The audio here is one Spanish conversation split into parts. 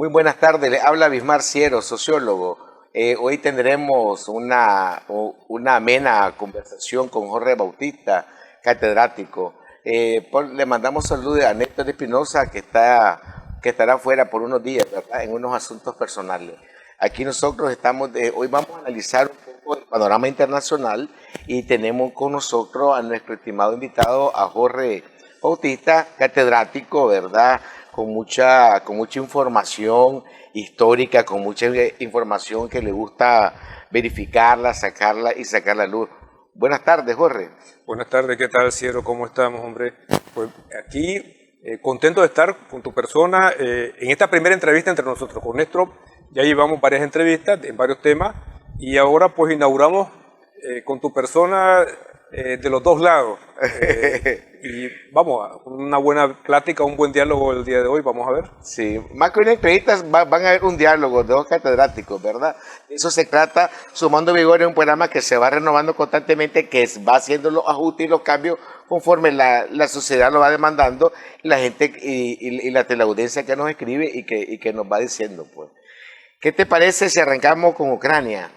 Muy buenas tardes, le habla Bismar Ciero, sociólogo. Hoy tendremos una amena conversación con Jorge Bautista, catedrático. Le mandamos saludos a Néstor Espinosa, que estará fuera por unos días, ¿verdad?, en unos asuntos personales. Aquí nosotros hoy vamos a analizar un poco el panorama internacional y tenemos con nosotros a nuestro estimado invitado, a Jorge Bautista, catedrático, ¿verdad?, con mucha información histórica, con mucha información que le gusta verificarla, sacarla y sacarla a luz. Buenas tardes, Jorge. Buenas tardes, ¿qué tal, Cielo? ¿Cómo estamos, hombre? Pues aquí, contento de estar con tu persona en esta primera entrevista entre nosotros. Con Néstor ya llevamos varias entrevistas en varios temas y ahora pues inauguramos con tu persona de los dos lados. Y vamos, una buena plática, un buen diálogo el día de hoy, vamos a ver. Sí, más que una entrevista van a haber un diálogo de dos catedráticos, ¿verdad? Eso se trata, Sumando Vigor, en un programa que se va renovando constantemente, que va haciendo los ajustes y los cambios conforme la sociedad lo va demandando, la gente y la teleaudiencia que nos escribe y que nos va diciendo, pues. ¿Qué te parece si arrancamos con Ucrania?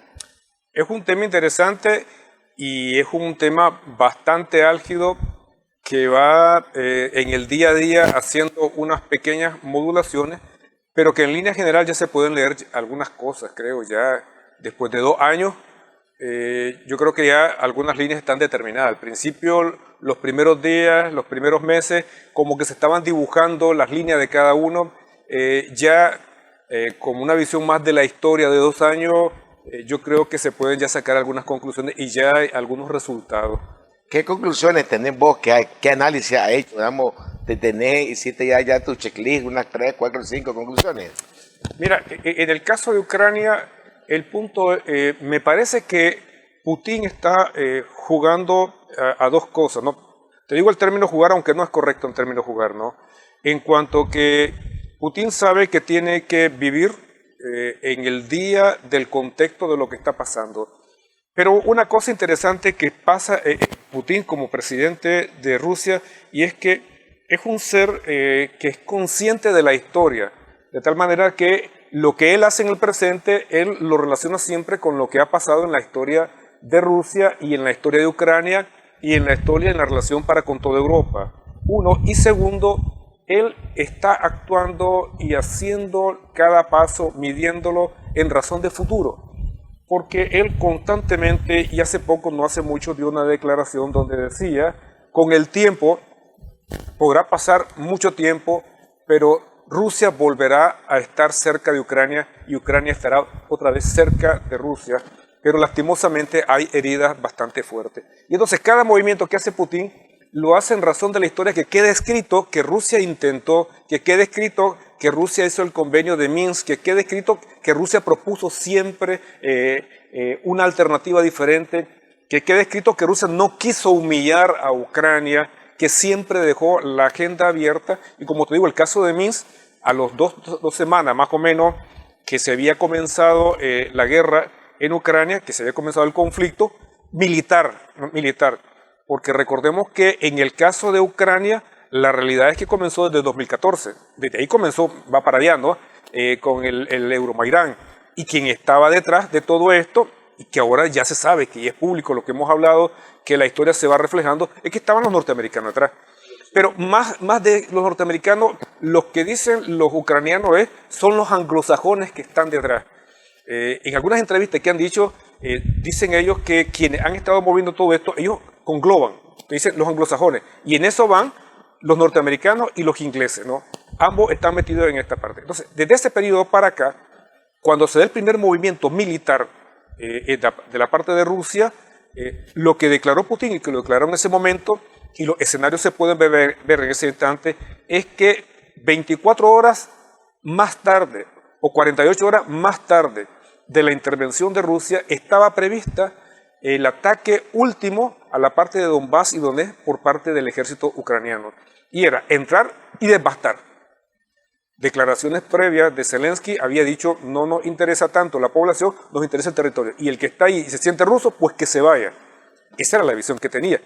Es un tema interesante y es un tema bastante álgido que va en el día a día haciendo unas pequeñas modulaciones, pero que en línea general ya se pueden leer algunas cosas, creo, ya después de 2 años, yo creo que ya algunas líneas están determinadas. Al principio, los primeros días, los primeros meses, como que se estaban dibujando las líneas de cada uno, como una visión más de la historia de 2 años, yo creo que se pueden ya sacar algunas conclusiones y ya hay algunos resultados. ¿Qué conclusiones tenés vos? ¿Qué análisis has hecho? Digamos, hiciste ya tu checklist, unas 3, 4, 5 conclusiones. Mira, en el caso de Ucrania, el punto, me parece que Putin está jugando a 2 cosas, ¿no? Te digo el término jugar, aunque no es correcto el término jugar, ¿no? En cuanto que Putin sabe que tiene que vivir en el día del contexto de lo que está pasando. Pero una cosa interesante que pasa Putin como presidente de Rusia, y es que es un ser que es consciente de la historia, de tal manera que lo que él hace en el presente, él lo relaciona siempre con lo que ha pasado en la historia de Rusia y en la historia de Ucrania y en la historia en la relación para con toda Europa. Uno, y segundo, él está actuando y haciendo cada paso, midiéndolo en razón de futuro. Porque él constantemente, y hace poco, no hace mucho, dio una declaración donde decía, con el tiempo, podrá pasar mucho tiempo, pero Rusia volverá a estar cerca de Ucrania y Ucrania estará otra vez cerca de Rusia, pero lastimosamente hay heridas bastante fuertes. Y entonces cada movimiento que hace Putin lo hace en razón de la historia, que quede escrito que Rusia intentó, que quede escrito que Rusia hizo el convenio de Minsk, que quede escrito que Rusia propuso siempre una alternativa diferente, que quede escrito que Rusia no quiso humillar a Ucrania, que siempre dejó la agenda abierta. Y como te digo, el caso de Minsk, a las dos semanas más o menos que se había comenzado la guerra en Ucrania, que se había comenzado el conflicto militar, porque recordemos que en el caso de Ucrania, la realidad es que comenzó desde 2014, desde ahí comenzó, va para allá, ¿no? Con el Euromaidán, y quien estaba detrás de todo esto, y que ahora ya se sabe, que ya es público lo que hemos hablado, que la historia se va reflejando, es que estaban los norteamericanos detrás. Pero más de los norteamericanos, los que dicen los ucranianos son los anglosajones que están detrás. En algunas entrevistas que han dicho, dicen ellos que quienes han estado moviendo todo esto, ellos congloban, dicen los anglosajones, y en eso van los norteamericanos y los ingleses, ¿no? Ambos están metidos en esta parte. Entonces, desde ese periodo para acá, cuando se da el primer movimiento militar de la parte de Rusia, lo que declaró Putin y que lo declaró en ese momento, y los escenarios se pueden ver en ese instante, es que 24 horas más tarde, o 48 horas más tarde de la intervención de Rusia, estaba prevista el ataque último a la parte de Donbass y Donetsk por parte del ejército ucraniano. Y era entrar y devastar. Declaraciones previas de Zelensky había dicho, no nos interesa tanto la población, nos interesa el territorio. Y el que está ahí y se siente ruso, pues que se vaya. Esa era la visión que tenía.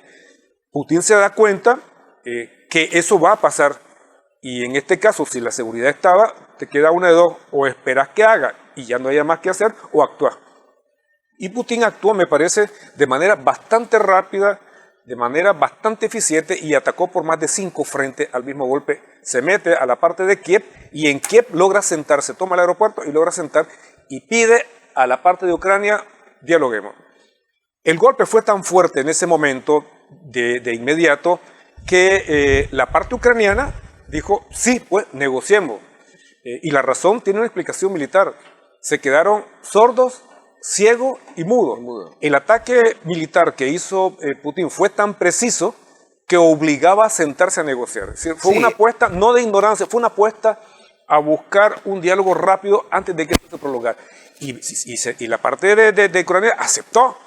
Putin se da cuenta que eso va a pasar. Y en este caso, si la seguridad estaba, te queda una de dos, o esperas que haga y ya no haya más que hacer, o actúas. Y Putin actuó, me parece, de manera bastante rápida, de manera bastante eficiente y atacó por más de 5 frentes al mismo golpe. Se mete a la parte de Kiev y en Kiev logra sentarse, toma el aeropuerto y logra sentar y pide a la parte de Ucrania, dialoguemos. El golpe fue tan fuerte en ese momento, de inmediato, que la parte ucraniana dijo, sí, pues negociemos. Y la razón tiene una explicación militar. Se quedaron sordos, ciegos y mudos. El ataque militar que hizo Putin fue tan preciso que obligaba a sentarse a negociar. Es decir, fue una apuesta, no de ignorancia, fue una apuesta a buscar un diálogo rápido antes de que esto se prolongara. Y la parte de Ucrania aceptó.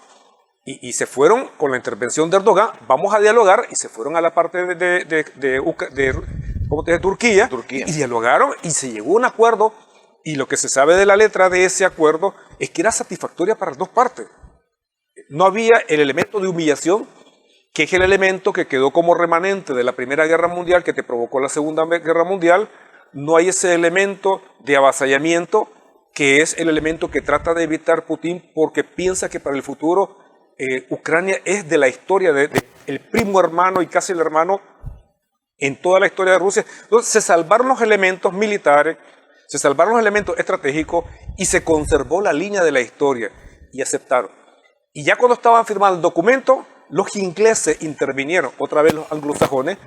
Y se fueron con la intervención de Erdogan, vamos a dialogar, y se fueron a la parte de Turquía, y dialogaron y se llegó a un acuerdo, y lo que se sabe de la letra de ese acuerdo es que era satisfactoria para las dos partes. No había el elemento de humillación, que es el elemento que quedó como remanente de la Primera Guerra Mundial, que te provocó la Segunda Guerra Mundial. No hay ese elemento de avasallamiento, que es el elemento que trata de evitar Putin, porque piensa que para el futuro Ucrania es de la historia de el primo hermano y casi el hermano en toda la historia de Rusia. Entonces se salvaron los elementos militares, se salvaron los elementos estratégicos y se conservó la línea de la historia y aceptaron. Y ya cuando estaban firmando el documento, los ingleses intervinieron, otra vez los anglosajones,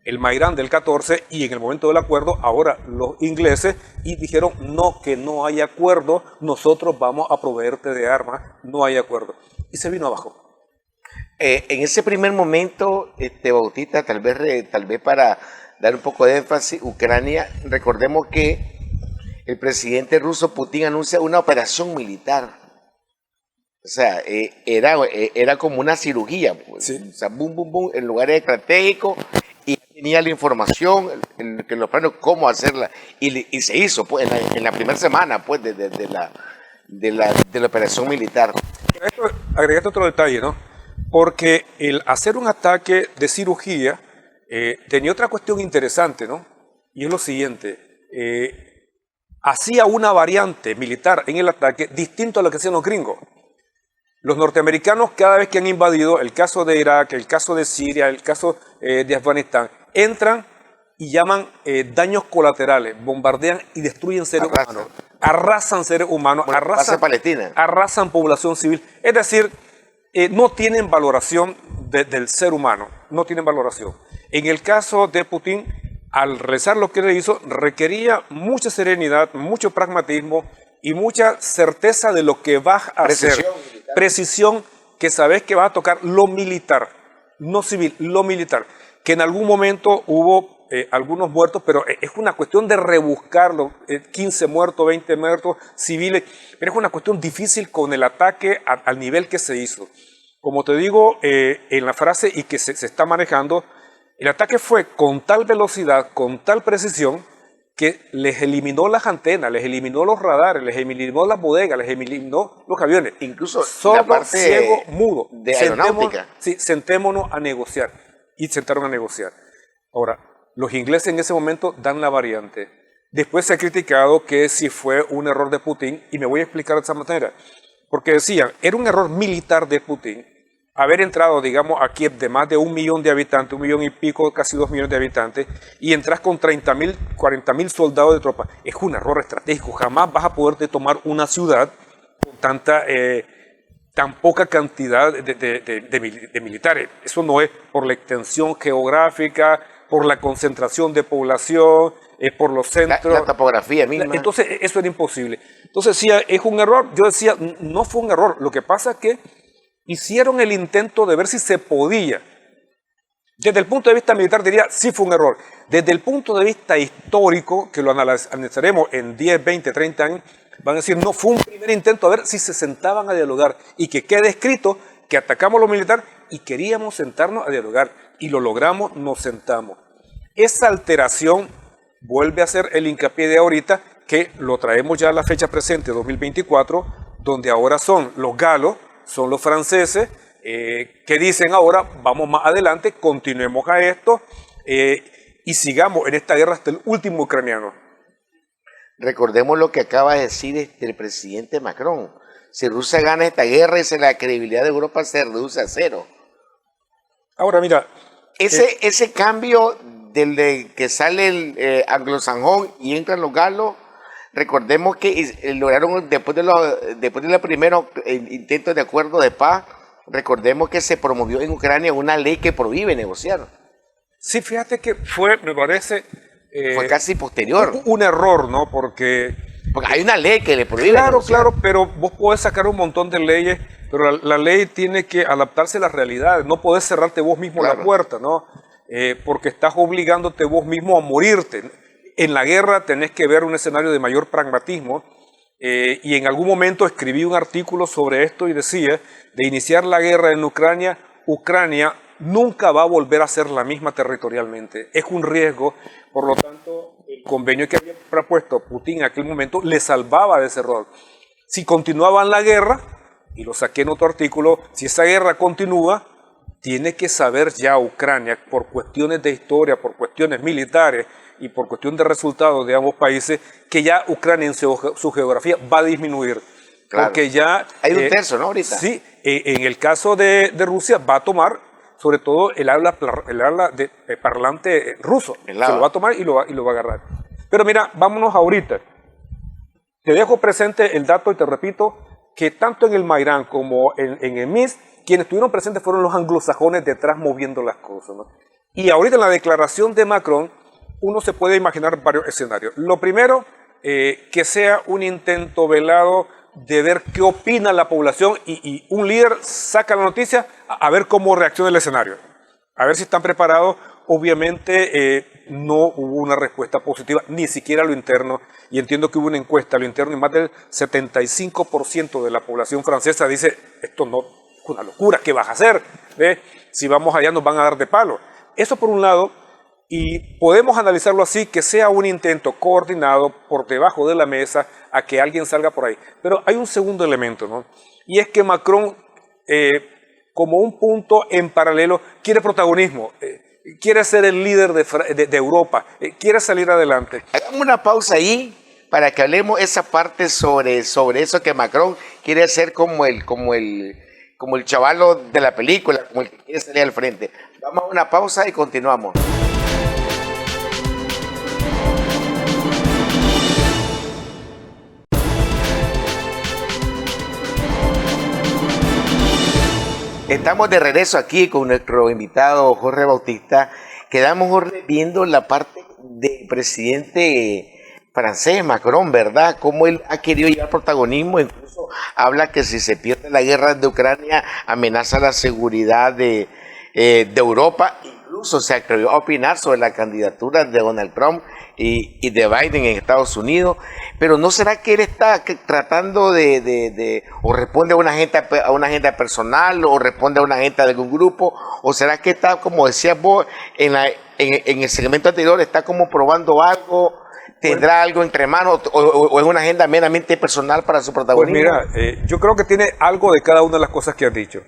el Maidán del 14, y en el momento del acuerdo, ahora los ingleses, y dijeron, no, que no hay acuerdo, nosotros vamos a proveerte de armas, no hay acuerdo. Y se vino abajo. En ese primer momento, Bautista, tal vez para dar un poco de énfasis, Ucrania, recordemos que el presidente ruso Putin anuncia una operación militar. O sea, era como una cirugía, pues. Sí. O sea, boom, boom, boom, en lugares estratégicos, y tenía la información, en los planos, cómo hacerla, y se hizo pues, en la primera semana pues, de la operación militar. Agregaste otro detalle, ¿no? Porque el hacer un ataque de cirugía tenía otra cuestión interesante, ¿no? Y es lo siguiente, hacía una variante militar en el ataque distinto a lo que hacían los gringos. Los norteamericanos, cada vez que han invadido, el caso de Irak, el caso de Siria, el caso de Afganistán, entran y llaman daños colaterales, bombardean y destruyen seres humanos, arrasan seres humanos, arrasan población civil. Es decir, no tienen valoración del ser humano, no tienen valoración. En el caso de Putin, al realizar lo que le hizo, requería mucha serenidad, mucho pragmatismo y mucha certeza de lo que vas a hacer. Precisión, que sabes que vas a tocar lo militar, no civil, lo militar. Que en algún momento hubo algunos muertos, pero es una cuestión de rebuscarlo, 15 muertos, 20 muertos civiles, pero es una cuestión difícil con el ataque al nivel que se hizo. Como te digo en la frase y que se está manejando, el ataque fue con tal velocidad, con tal precisión, que les eliminó las antenas, les eliminó los radares, les eliminó las bodegas, les eliminó los aviones. Incluso sordo, la parte ciego, mudo. de aeronáutica. Sentémonos a negociar. Y sentaron a negociar. Ahora, los ingleses en ese momento dan la variante. Después se ha criticado que si fue un error de Putin, y me voy a explicar de esa manera. Porque decían, era un error militar de Putin haber entrado, digamos, a Kiev de más de 1 millón de habitantes, 1 millón y pico, casi 2 millones de habitantes, y entras con 30.000, 40.000 soldados de tropa. Es un error estratégico. Jamás vas a poder tomar una ciudad con tan poca cantidad de militares. Eso no es por la extensión geográfica, por la concentración de población, por los centros. La topografía misma. Entonces, eso era imposible. Entonces, sí, es un error. Yo decía, no fue un error. Lo que pasa es que hicieron el intento de ver si se podía. Desde el punto de vista militar diría, sí fue un error. Desde el punto de vista histórico, que lo analizaremos en 10, 20, 30 años, van a decir, no, fue un primer intento a ver si se sentaban a dialogar y que quede escrito que atacamos lo militar y queríamos sentarnos a dialogar y lo logramos, nos sentamos. Esa alteración vuelve a ser el hincapié de ahorita, que lo traemos ya a la fecha presente, 2024, donde ahora son los galos, son los franceses, que dicen ahora, vamos más adelante, continuemos a esto y sigamos en esta guerra hasta el último ucraniano. Recordemos lo que acaba de decir el presidente Macron. Si Rusia gana esta guerra, la credibilidad de Europa se reduce a cero. Ahora, mira. Ese cambio del que sale el anglosajón y entran los galos, recordemos que lograron, después de los primeros intentos de acuerdo de paz, recordemos que se promovió en Ucrania una ley que prohíbe negociar. Sí, fíjate que fue, me parece... fue casi posterior. Un error, ¿no? Porque hay una ley que le prohíbe negociar. Claro, pero vos podés sacar un montón de leyes, pero la ley tiene que adaptarse a las realidades. No podés cerrarte vos mismo la puerta, ¿no? Porque estás obligándote vos mismo a morirte. En la guerra tenés que ver un escenario de mayor pragmatismo. Y en algún momento escribí un artículo sobre esto y decía, de iniciar la guerra en Ucrania, Ucrania nunca va a volver a ser la misma territorialmente. Es un riesgo, por lo tanto, el convenio que había propuesto Putin en aquel momento le salvaba de ese error. Si continuaban la guerra, y lo saqué en otro artículo, si esa guerra continúa, tiene que saber ya Ucrania, por cuestiones de historia, por cuestiones militares y por cuestión de resultados de ambos países, que ya Ucrania en su geografía va a disminuir. Claro. Porque ya... hay un tercio, ¿no? Ahorita. Sí, en el caso de Rusia va a tomar sobre todo el habla de parlante ruso. Se lo va a tomar y lo va a agarrar. Pero mira, vámonos ahorita. Te dejo presente el dato y te repito que tanto en el Maidán como en el MIS, quienes estuvieron presentes fueron los anglosajones detrás moviendo las cosas, ¿no? Y ahorita en la declaración de Macron, uno se puede imaginar varios escenarios. Lo primero, que sea un intento velado de ver qué opina la población y un líder saca la noticia a ver cómo reacciona el escenario, a ver si están preparados. Obviamente no hubo una respuesta positiva, ni siquiera a lo interno, y entiendo que hubo una encuesta a lo interno y más del 75% de la población francesa dice, esto no es una locura, ¿qué vas a hacer? ¿Ve? Si vamos allá nos van a dar de palo. Eso por un lado, y podemos analizarlo así, que sea un intento coordinado por debajo de la mesa a que alguien salga por ahí. Pero hay un segundo elemento, ¿no? Y es que Macron, como un punto en paralelo, quiere protagonismo, quiere ser el líder de Europa, quiere salir adelante. Hagamos una pausa ahí para que hablemos esa parte sobre eso que Macron quiere ser como el chavalo de la película, como el que quiere salir al frente. Vamos a una pausa y continuamos. Estamos de regreso aquí con nuestro invitado Jorge Bautista. Quedamos, Jorge, viendo la parte del presidente francés, Macron, ¿verdad? Cómo él ha querido llevar protagonismo, incluso habla que si se pierde la guerra de Ucrania amenaza la seguridad de Europa. Incluso se atrevió a opinar sobre la candidatura de Donald Trump y de Biden en Estados Unidos. Pero ¿no será que él está tratando o responde a una agenda personal, o responde a una agenda de algún grupo, o será que está, como decías vos en el segmento anterior, está como probando algo, tendrá algo entre manos, o es una agenda meramente personal para su protagonismo? Pues mira, yo creo que tiene algo de cada una de las cosas que has dicho.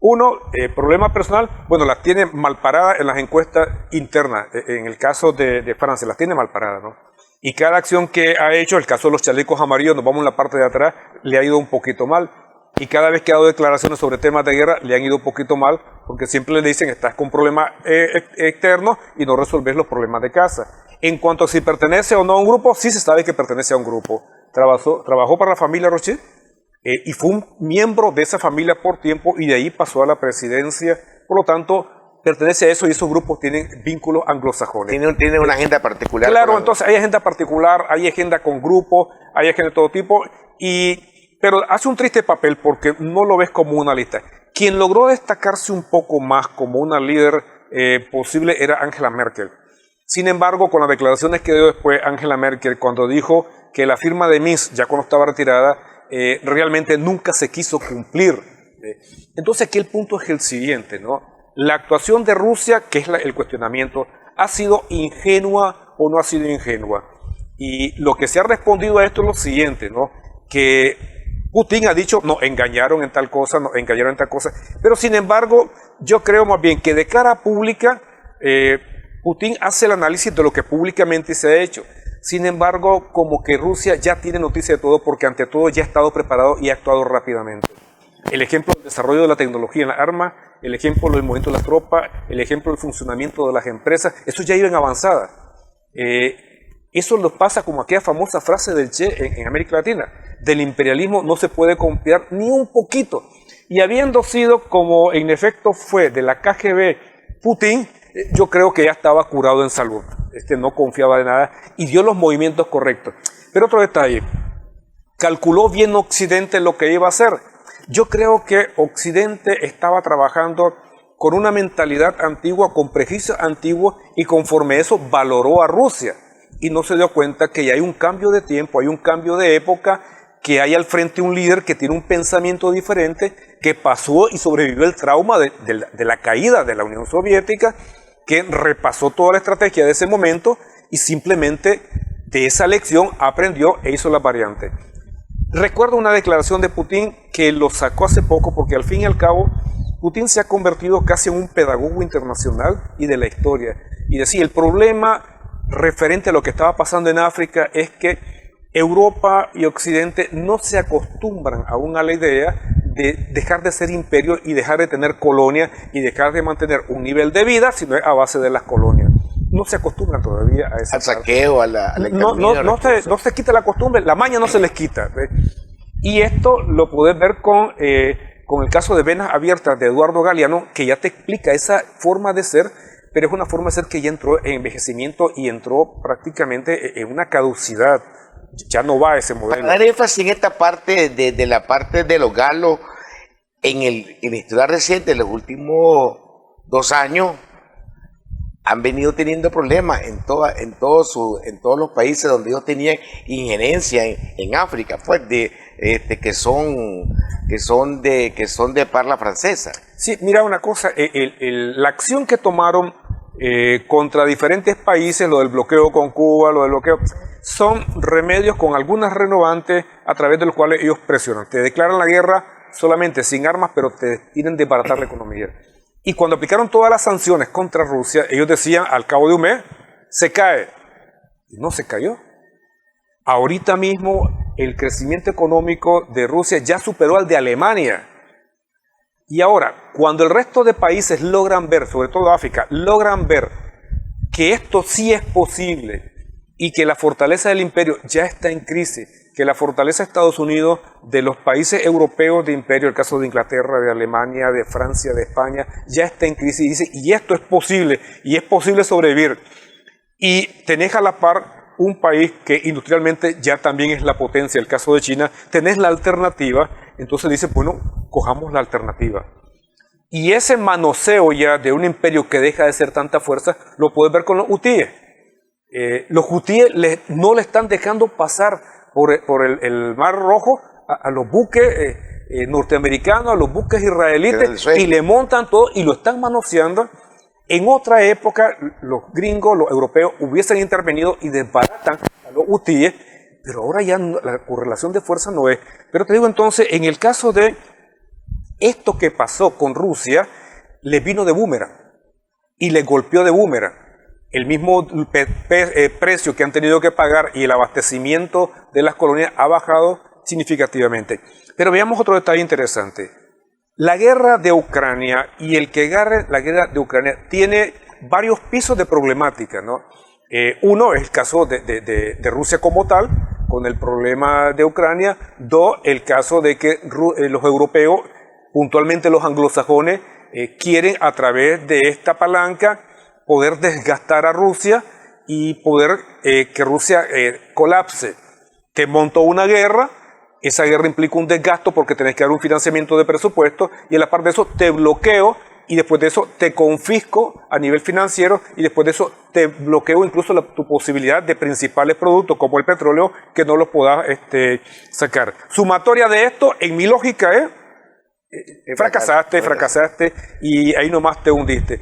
Uno, problema personal, bueno, las tiene mal paradas en las encuestas internas. En el caso de Francia, las tiene mal paradas, ¿no? Y cada acción que ha hecho, el caso de los chalecos amarillos, nos vamos en la parte de atrás, le ha ido un poquito mal. Y cada vez que ha dado declaraciones sobre temas de guerra, le han ido un poquito mal, porque siempre le dicen, estás con problemas externos y no resolves los problemas de casa. En cuanto a si pertenece o no a un grupo, sí se sabe que pertenece a un grupo. Trabajó para la familia Rothschild, y fue un miembro de esa familia por tiempo y de ahí pasó a la presidencia. Por lo tanto, pertenece a eso y esos grupos tienen vínculos anglosajones. Tiene una agenda particular. Claro, entonces hay agenda particular, hay agenda con grupos, hay agenda de todo tipo, pero hace un triste papel porque no lo ves como una lista. Quien logró destacarse un poco más como una líder posible era Angela Merkel. Sin embargo, con las declaraciones que dio después Angela Merkel, cuando dijo que la firma de Minsk, ya cuando estaba retirada, realmente nunca se quiso cumplir. Entonces aquí el punto es el siguiente, ¿no? La actuación de Rusia, que es el cuestionamiento, ¿ha sido ingenua o no ha sido ingenua? Y lo que se ha respondido a esto es lo siguiente, ¿no? Que Putin ha dicho, nos engañaron en tal cosa, nos engañaron en tal cosa, pero sin embargo, yo creo más bien que de cara pública, Putin hace el análisis de lo que públicamente se ha hecho. Sin embargo, como que Rusia ya tiene noticia de todo porque ante todo ya ha estado preparado y ha actuado rápidamente. El ejemplo del desarrollo de la tecnología en las armas, el ejemplo del movimiento de las tropas, el ejemplo del funcionamiento de las empresas, eso ya iba en avanzada. Eso nos pasa como aquella famosa frase del Che en América Latina: del imperialismo no se puede confiar ni un poquito. Y habiendo sido como en efecto fue de la KGB Putin, yo creo que ya estaba curado en salud. No confiaba de nada y dio los movimientos correctos. Pero otro detalle, calculó bien Occidente lo que iba a hacer. Yo creo que Occidente estaba trabajando con una mentalidad antigua, con prejuicios antiguos, y conforme eso valoró a Rusia. Y no se dio cuenta que ya hay un cambio de tiempo, hay un cambio de época, que hay al frente un líder que tiene un pensamiento diferente, que pasó y sobrevivió el trauma de la caída de la Unión Soviética, que repasó toda la estrategia de ese momento y simplemente de esa lección aprendió e hizo la variante. Recuerdo una declaración de Putin que lo sacó hace poco, porque al fin y al cabo Putin se ha convertido casi en un pedagogo internacional y de la historia. Y decía, el problema referente a lo que estaba pasando en África es que Europa y Occidente no se acostumbran aún a la idea de dejar de ser imperio y dejar de tener colonias y dejar de mantener un nivel de vida, sino a base de las colonias. No se acostumbran todavía a eso. Al saqueo, a la no se quita la costumbre, la maña no se les quita. Y esto lo puedes ver con el caso de Venas Abiertas de Eduardo Galeano, que ya te explica esa forma de ser, pero es una forma de ser que ya entró en envejecimiento y entró prácticamente en una caducidad. Ya no va ese modelo. Para dar énfasis en esta parte de la parte de los galos, en la historia reciente, en los últimos 2 años, han venido teniendo problemas en todos los países donde ellos tenían injerencia en África, pues que son de parla francesa. Sí, mira una cosa, la acción que tomaron contra diferentes países, lo del bloqueo con Cuba, lo del bloqueo, son remedios con algunas renovantes a través de los cuales ellos presionan. Te declaran la guerra solamente sin armas, pero te tienen de baratar la economía. Y cuando aplicaron todas las sanciones contra Rusia, ellos decían, al cabo de un mes, se cae. Y no se cayó. Ahorita mismo, el crecimiento económico de Rusia ya superó al de Alemania. Y ahora, cuando el resto de países logran ver, sobre todo África, logran ver que esto sí es posible y que la fortaleza del imperio ya está en crisis, que la fortaleza de Estados Unidos, de los países europeos de imperio, el caso de Inglaterra, de Alemania, de Francia, de España, ya está en crisis, y dice, y esto es posible, y es posible sobrevivir. Y tenés a la par un país que industrialmente ya también es la potencia, el caso de China, tenés la alternativa, entonces dice, bueno, cojamos la alternativa. Y ese manoseo ya de un imperio que deja de ser tanta fuerza, lo puedes ver con los hutíes. Los hutíes no le están dejando pasar por el Mar Rojo a los buques norteamericanos, a los buques israelitas, y le montan todo y lo están manoseando. En otra época, los gringos, los europeos, hubiesen intervenido y desbaratan a los hutíes, pero ahora ya la correlación de fuerza no es. Pero te digo entonces, en el caso de esto que pasó con Rusia, les vino de boomerang y les golpeó de boomerang. El mismo precio que han tenido que pagar y el abastecimiento de las colonias ha bajado significativamente. Pero veamos otro detalle interesante. La guerra de Ucrania y el que agarre la guerra de Ucrania tiene varios pisos de problemática, ¿no? Uno es el caso de Rusia como tal, con el problema de Ucrania. Dos, el caso de que los europeos, puntualmente los anglosajones, quieren a través de esta palanca poder desgastar a Rusia y poder que Rusia colapse. Te montó una guerra, esa guerra implica un desgasto porque tenés que dar un financiamiento de presupuesto, y a la par de eso te bloqueo, y después de eso te confisco a nivel financiero, y después de eso te bloqueo incluso tu posibilidad de principales productos como el petróleo, que no los puedas sacar. Sumatoria de esto, en mi lógica fracasaste y ahí nomás te hundiste.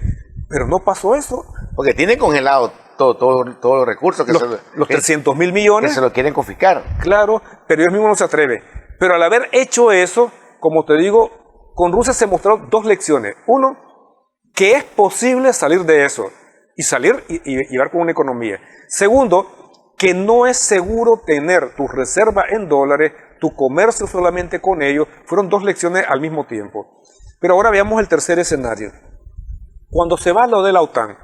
Pero no pasó eso. Porque tienen congelado todos los recursos. Los 300.000 millones. Que se lo quieren confiscar. Claro, pero ellos mismos no se atreven. Pero al haber hecho eso, como te digo, con Rusia se mostraron 2 lecciones. Uno, que es posible salir de eso. Y salir y llevar con una economía. Segundo, que no es seguro tener tus reservas en dólares, tu comercio solamente con ellos. Fueron dos lecciones al mismo tiempo. Pero ahora veamos el tercer escenario. Cuando se va lo de la OTAN,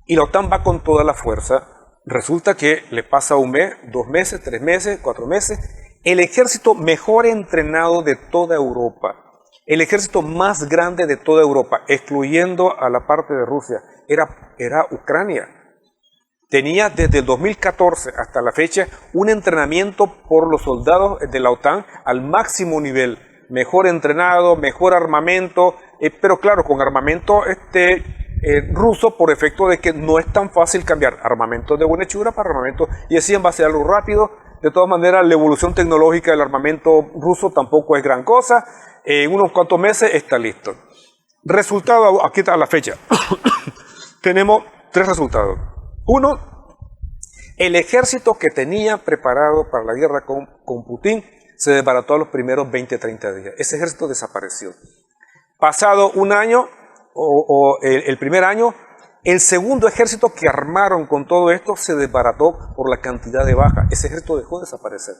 y la OTAN va con toda la fuerza, resulta que le pasa un mes, 2 meses, 3 meses, 4 meses, el ejército mejor entrenado de toda Europa, el ejército más grande de toda Europa, excluyendo a la parte de Rusia, era Ucrania. Tenía desde el 2014 hasta la fecha un entrenamiento por los soldados de la OTAN al máximo nivel, mejor entrenado, mejor armamento, pero claro, con armamento ruso, por efecto de que no es tan fácil cambiar armamento de buena hechura para armamento, y así en base a algo rápido. De todas maneras, la evolución tecnológica del armamento ruso tampoco es gran cosa. En unos cuantos meses está listo. Resultado, aquí está la fecha. Tenemos 3 resultados. Uno, el ejército que tenía preparado para la guerra con Putin se desbarató a los primeros 20-30 días. Ese ejército desapareció. Pasado un año, el primer año, el segundo ejército que armaron con todo esto se desbarató por la cantidad de bajas. Ese ejército dejó de desaparecer.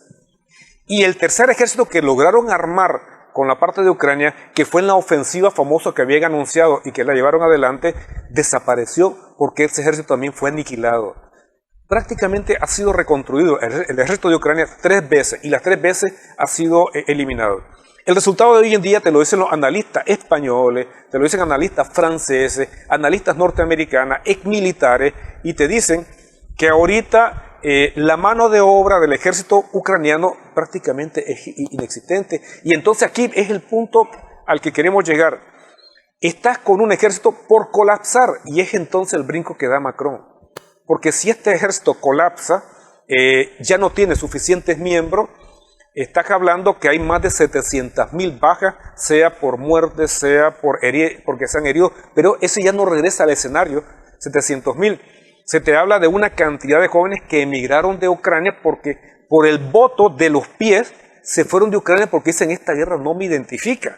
Y el tercer ejército que lograron armar con la parte de Ucrania, que fue en la ofensiva famosa que habían anunciado y que la llevaron adelante, desapareció porque ese ejército también fue aniquilado. Prácticamente ha sido reconstruido el ejército de Ucrania 3 veces, y las 3 veces ha sido eliminado. El resultado de hoy en día te lo dicen los analistas españoles, te lo dicen analistas franceses, analistas norteamericanos, exmilitares, y te dicen que ahorita la mano de obra del ejército ucraniano prácticamente es inexistente. Y entonces aquí es el punto al que queremos llegar. Estás con un ejército por colapsar, y es entonces el brinco que da Macron. Porque si este ejército colapsa, ya no tiene suficientes miembros. Estás hablando que hay más de 700.000 bajas, sea por muerte, sea porque se han herido, pero ese ya no regresa al escenario, 700.000. Se te habla de una cantidad de jóvenes que emigraron de Ucrania porque por el voto de los pies se fueron de Ucrania porque dicen: esta guerra no me identifica.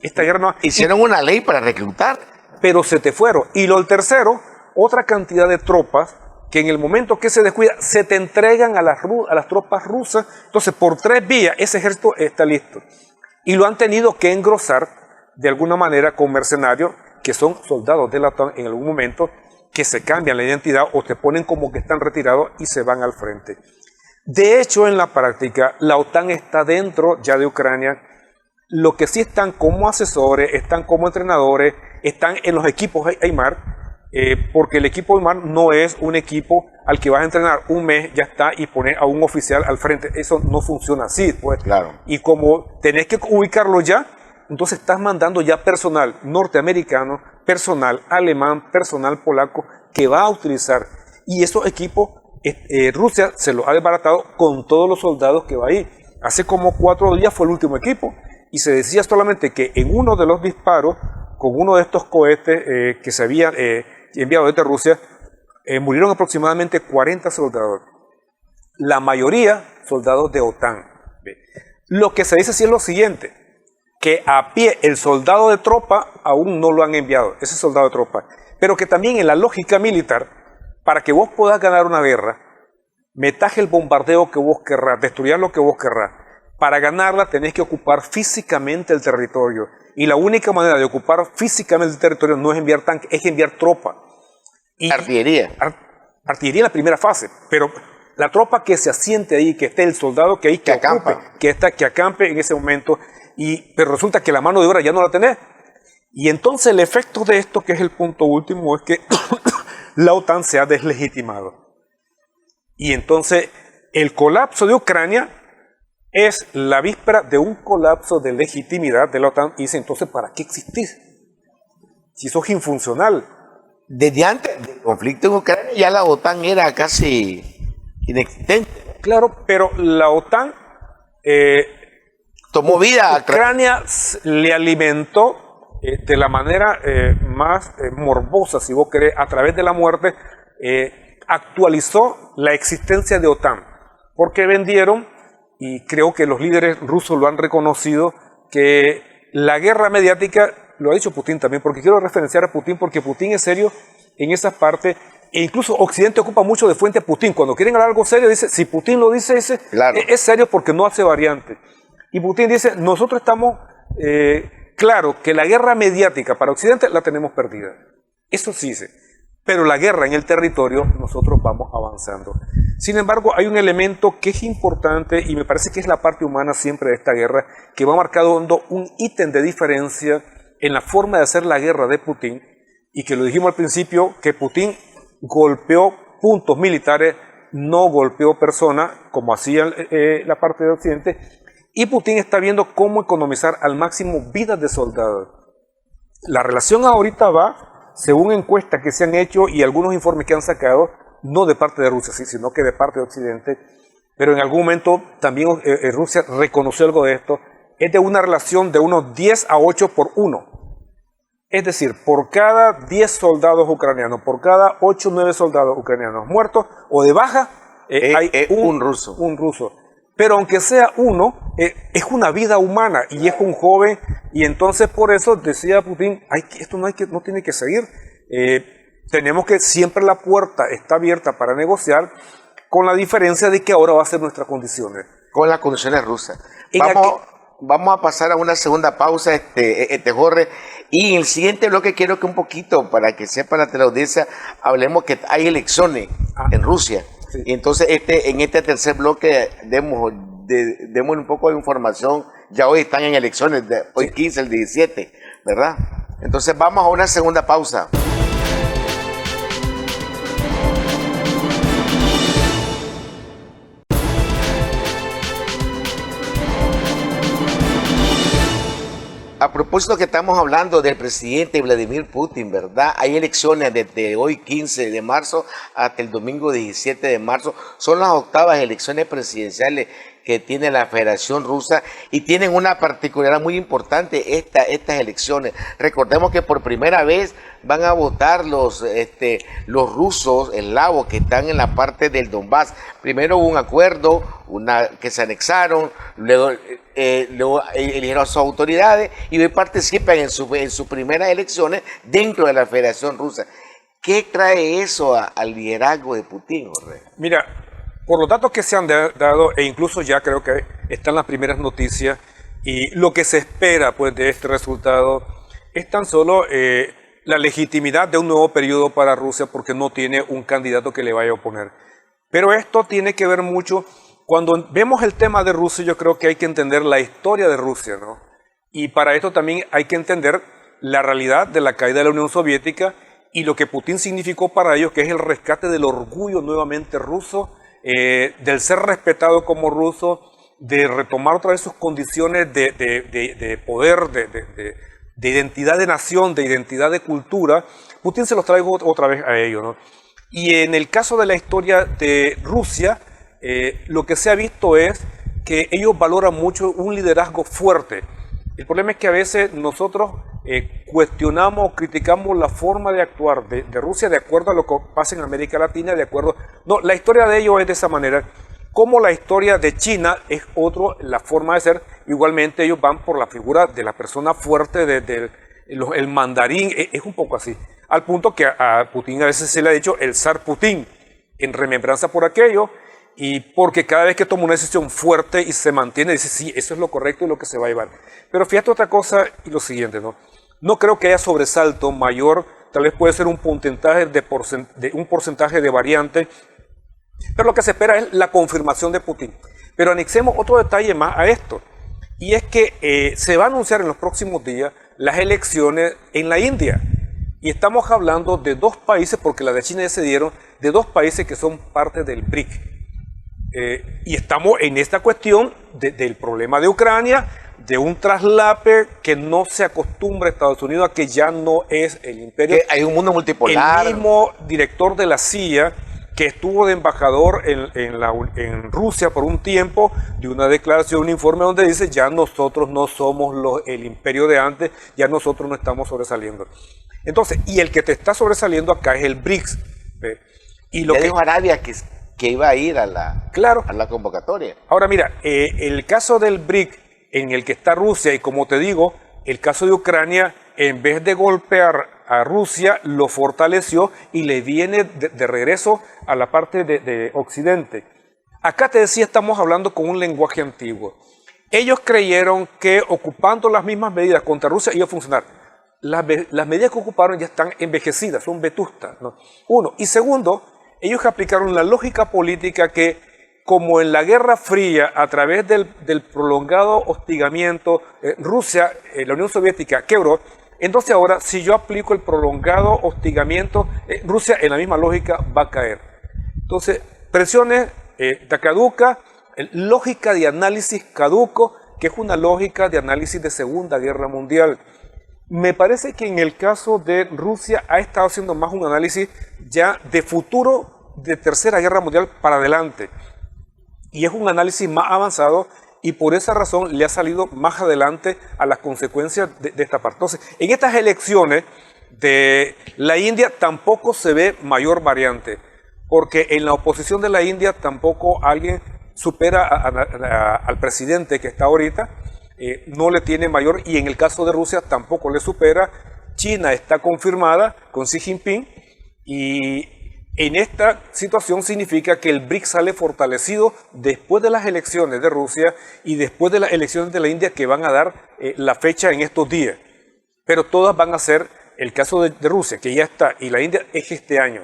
Esta guerra no... Hicieron una ley para reclutar. Pero se te fueron. Y el tercero, otra cantidad de tropas que en el momento que se descuida, se te entregan a las tropas rusas. Entonces, por 3 vías, ese ejército está listo. Y lo han tenido que engrosar de alguna manera con mercenarios, que son soldados de la OTAN en algún momento, que se cambian la identidad o te ponen como que están retirados y se van al frente. De hecho, en la práctica, la OTAN está dentro ya de Ucrania. Lo que sí están como asesores, están como entrenadores, están en los equipos Aimar, porque el equipo Aimar no es un equipo al que vas a entrenar un mes, ya está, y poner a un oficial al frente. Eso no funciona así, pues. Claro. Y como tenés que ubicarlo ya, entonces estás mandando ya personal norteamericano, personal alemán, personal polaco, que va a utilizar. Y esos equipos, Rusia se los ha desbaratado con todos los soldados que va ahí. Hace como 4 días fue el último equipo. Y se decía solamente que en uno de los disparos, con uno de estos cohetes que se habían enviado desde Rusia, murieron aproximadamente 40 soldados. La mayoría soldados de OTAN. Lo que se dice sí es lo siguiente, que a pie el soldado de tropa aún no lo han enviado, ese soldado de tropa. Pero que también en la lógica militar, para que vos puedas ganar una guerra, metas el bombardeo que vos querrás, destruyas lo que vos querrás. Para ganarla tenés que ocupar físicamente el territorio. Y la única manera de ocupar físicamente el territorio no es enviar tanques, es enviar tropa. Y artillería. Artillería en la primera fase, pero la tropa que se asiente ahí, que esté el soldado que ahí que ocupe, que acampe en ese momento, pero resulta que la mano de obra ya no la tenés. Y entonces el efecto de esto, que es el punto último, es que la OTAN se ha deslegitimado. Y entonces el colapso de Ucrania es la víspera de un colapso de legitimidad de la OTAN. Y dice: entonces, ¿para qué existís? Si sos infuncional. Desde antes del conflicto en Ucrania ya la OTAN era casi inexistente. Claro, pero la OTAN tomó vida. Ucrania le alimentó de la manera más morbosa, si vos querés, a través de la muerte, actualizó la existencia de OTAN. Porque vendieron, y creo que los líderes rusos lo han reconocido, que la guerra mediática, lo ha dicho Putin también, porque quiero referenciar a Putin, porque Putin es serio en esas partes, E incluso Occidente ocupa mucho de fuente a Putin. Cuando quieren hablar algo serio, dice, si Putin lo dice, claro, es serio porque no hace variante. Y Putin dice, nosotros estamos claro que la guerra mediática para Occidente la tenemos perdida. Eso sí dice. Pero la guerra en el territorio, nosotros vamos avanzando. Sin embargo, hay un elemento que es importante y me parece que es la parte humana siempre de esta guerra, que va marcando un ítem de diferencia en la forma de hacer la guerra de Putin, y que lo dijimos al principio, que Putin golpeó puntos militares, no golpeó personas, como hacía la parte de Occidente, y Putin está viendo cómo economizar al máximo vidas de soldados. La relación ahorita va, según encuestas que se han hecho y algunos informes que han sacado, no de parte de Rusia, sino que de parte de Occidente, pero en algún momento también Rusia reconoció algo de esto, es de una relación de unos 10 a 8 por 1. Es decir, por cada 10 soldados ucranianos, por cada 8 o 9 soldados ucranianos muertos o de baja, hay un ruso. Pero aunque sea uno, es una vida humana y es un joven, y entonces por eso decía Putin, esto no tiene que seguir. Tenemos que, siempre la puerta está abierta para negociar, con la diferencia de que ahora va a ser nuestras condiciones. Con las condiciones rusas. Vamos a pasar a una segunda pausa, Jorge, y en el siguiente bloque quiero que un poquito, para que sepa la teleaudiencia, hablemos que hay elecciones en Rusia. Sí. Y entonces en este tercer bloque demos un poco de información. Ya hoy están en elecciones, hoy 15, el 17, ¿verdad? Entonces vamos a una segunda pausa. A propósito que estamos hablando del presidente Vladimir Putin, ¿verdad? Hay elecciones desde hoy 15 de marzo hasta el domingo 17 de marzo. Son las octavas elecciones presidenciales que tiene la Federación Rusa y tienen una particularidad muy importante estas elecciones. Recordemos que por primera vez van a votar los rusos eslavos que están en la parte del Donbass. Primero hubo un acuerdo, que se anexaron, luego eligieron a sus autoridades y hoy participan en sus primeras elecciones dentro de la Federación Rusa. ¿Qué trae eso al liderazgo de Putin, Jorge? Mira, por los datos que se han dado, e incluso ya creo que están las primeras noticias, y lo que se espera pues de este resultado es tan solo la legitimidad de un nuevo periodo para Rusia, porque no tiene un candidato que le vaya a oponer. Pero esto tiene que ver mucho, cuando vemos el tema de Rusia, yo creo que hay que entender la historia de Rusia, ¿no? Y para esto también hay que entender la realidad de la caída de la Unión Soviética y lo que Putin significó para ellos, que es el rescate del orgullo nuevamente ruso, del ser respetado como ruso, de retomar otra vez sus condiciones de poder, de identidad de nación, de identidad de cultura. Putin se los trae otra vez a ellos, ¿no? Y en el caso de la historia de Rusia, lo que se ha visto es que ellos valoran mucho un liderazgo fuerte. El problema es que a veces nosotros cuestionamos, criticamos la forma de actuar de Rusia de acuerdo a lo que pasa en América Latina, de acuerdo... No, la historia de ellos es de esa manera, como la historia de China es la forma de ser. Igualmente ellos van por la figura de la persona fuerte, el mandarín, es un poco así. Al punto que a Putin a veces se le ha dicho el zar Putin, en remembranza por aquello, y porque cada vez que toma una decisión fuerte y se mantiene, dice, sí, eso es lo correcto y lo que se va a llevar. Pero fíjate otra cosa y lo siguiente, ¿no? No creo que haya sobresalto mayor, tal vez puede ser un porcentaje de variante, pero lo que se espera es la confirmación de Putin. Pero anexemos otro detalle más a esto, y es que se va a anunciar en los próximos días las elecciones en la India. Y estamos hablando de dos países, porque las de China ya se dieron, de dos países que son parte del BRIC. Y estamos en esta cuestión del problema de Ucrania, de un traslape que no se acostumbra a Estados Unidos a que ya no es el imperio. Que hay un mundo multipolar. El mismo director de la CIA, que estuvo de embajador en Rusia por un tiempo, de una declaración, un informe donde dice, ya nosotros no somos el imperio de antes, ya nosotros no estamos sobresaliendo. Entonces, y el que te está sobresaliendo acá es el BRICS. ¿Ve? Y lo que dijo Arabia que iba a ir a la convocatoria. Ahora mira, el caso del BRIC, en el que está Rusia, y como te digo, el caso de Ucrania, en vez de golpear a Rusia, lo fortaleció y le viene de regreso a la parte de Occidente. Acá te decía, estamos hablando con un lenguaje antiguo. Ellos creyeron que ocupando las mismas medidas contra Rusia iba a funcionar. Las medidas que ocuparon ya están envejecidas, son vetustas, ¿no? Uno. Y segundo, ellos aplicaron la lógica política que, como en la Guerra Fría, a través del prolongado hostigamiento, Rusia, la Unión Soviética quebró. Entonces ahora, si yo aplico el prolongado hostigamiento, Rusia en la misma lógica va a caer. Entonces, presiones caduca, lógica de análisis caduco, que es una lógica de análisis de Segunda Guerra Mundial. Me parece que en el caso de Rusia ha estado haciendo más un análisis ya de futuro de Tercera Guerra Mundial para adelante. Y es un análisis más avanzado y por esa razón le ha salido más adelante a las consecuencias de esta parte. Entonces, en estas elecciones de la India tampoco se ve mayor variante, porque en la oposición de la India tampoco alguien supera al presidente que está ahorita, no le tiene mayor, y en el caso de Rusia tampoco le supera. China está confirmada con Xi Jinping, y en esta situación significa que el BRICS sale fortalecido después de las elecciones de Rusia y después de las elecciones de la India, que van a dar la fecha en estos días. Pero todas van a ser, el caso de Rusia, que ya está, y la India es este año,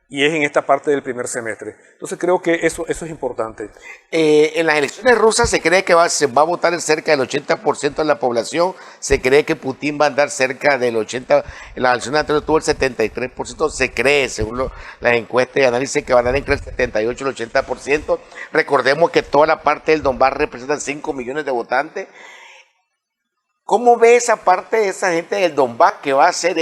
y es en esta parte del primer semestre. Entonces creo que eso es importante. En las elecciones rusas se cree que se va a votar cerca del 80% de la población. Se cree que Putin va a andar cerca del 80%. En la elección anterior tuvo el 73%. Se cree, según las encuestas y análisis, que van a dar entre el 78 y el 80%. Recordemos que toda la parte del Donbass representa 5 millones de votantes. ¿Cómo ve esa parte de esa gente del Donbass que va a ser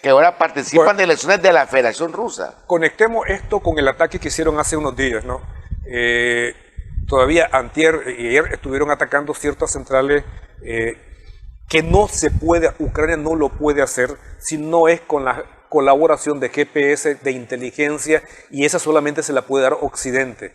que ahora participan de elecciones de la Federación Rusa? Conectemos esto con el ataque que hicieron hace unos días, ¿no? Todavía antier y ayer estuvieron atacando ciertas centrales que no se puede, Ucrania no lo puede hacer si no es con la colaboración de GPS, de inteligencia, y esa solamente se la puede dar Occidente.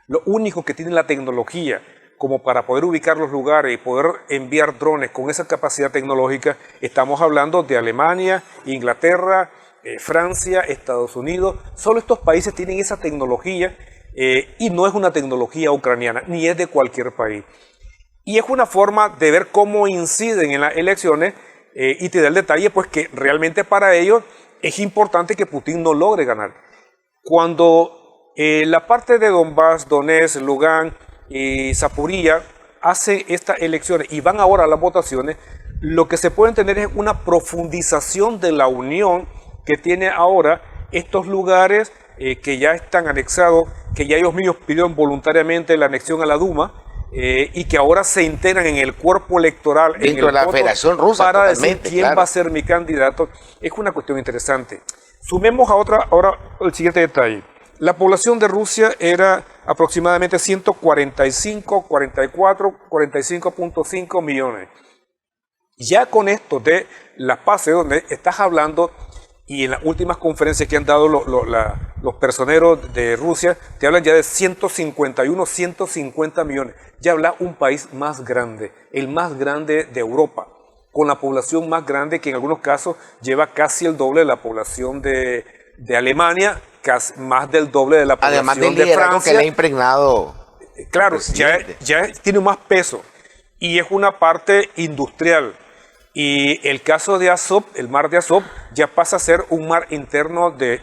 Lo único que tiene la tecnología como para poder ubicar los lugares y poder enviar drones con esa capacidad tecnológica, estamos hablando de Alemania, Inglaterra, Francia, Estados Unidos. Solo estos países tienen esa tecnología, y no es una tecnología ucraniana, ni es de cualquier país. Y es una forma de ver cómo inciden en las elecciones, y te da el detalle, pues, que realmente para ellos es importante que Putin no logre ganar. Cuando la parte de Donbass, Donetsk, Lugansk y Zaporizhia hacen estas elecciones y van ahora a las votaciones, lo que se puede entender es una profundización de la unión que tiene ahora estos lugares que ya están anexados, que ya ellos mismos pidieron voluntariamente la anexión a la Duma, y que ahora se integran en el cuerpo electoral dentro de la Federación Rusa para decir quién va a ser mi candidato. Es una cuestión interesante. Sumemos ahora el siguiente detalle. La población de Rusia era aproximadamente 145, 44, 45.5 millones. Ya con esto de las pases, donde estás hablando, y en las últimas conferencias que han dado los personeros de Rusia, te hablan ya de 151, 150 millones. Ya habla un país más grande, el más grande de Europa, con la población más grande, que en algunos casos lleva casi el doble de la población de Alemania, casi más del doble de la población además del de liderazgo Francia. que le ha impregnado. Claro, ya tiene más peso y es una parte industrial. Y el caso de Azov, el mar de Azov, ya pasa a ser un mar interno de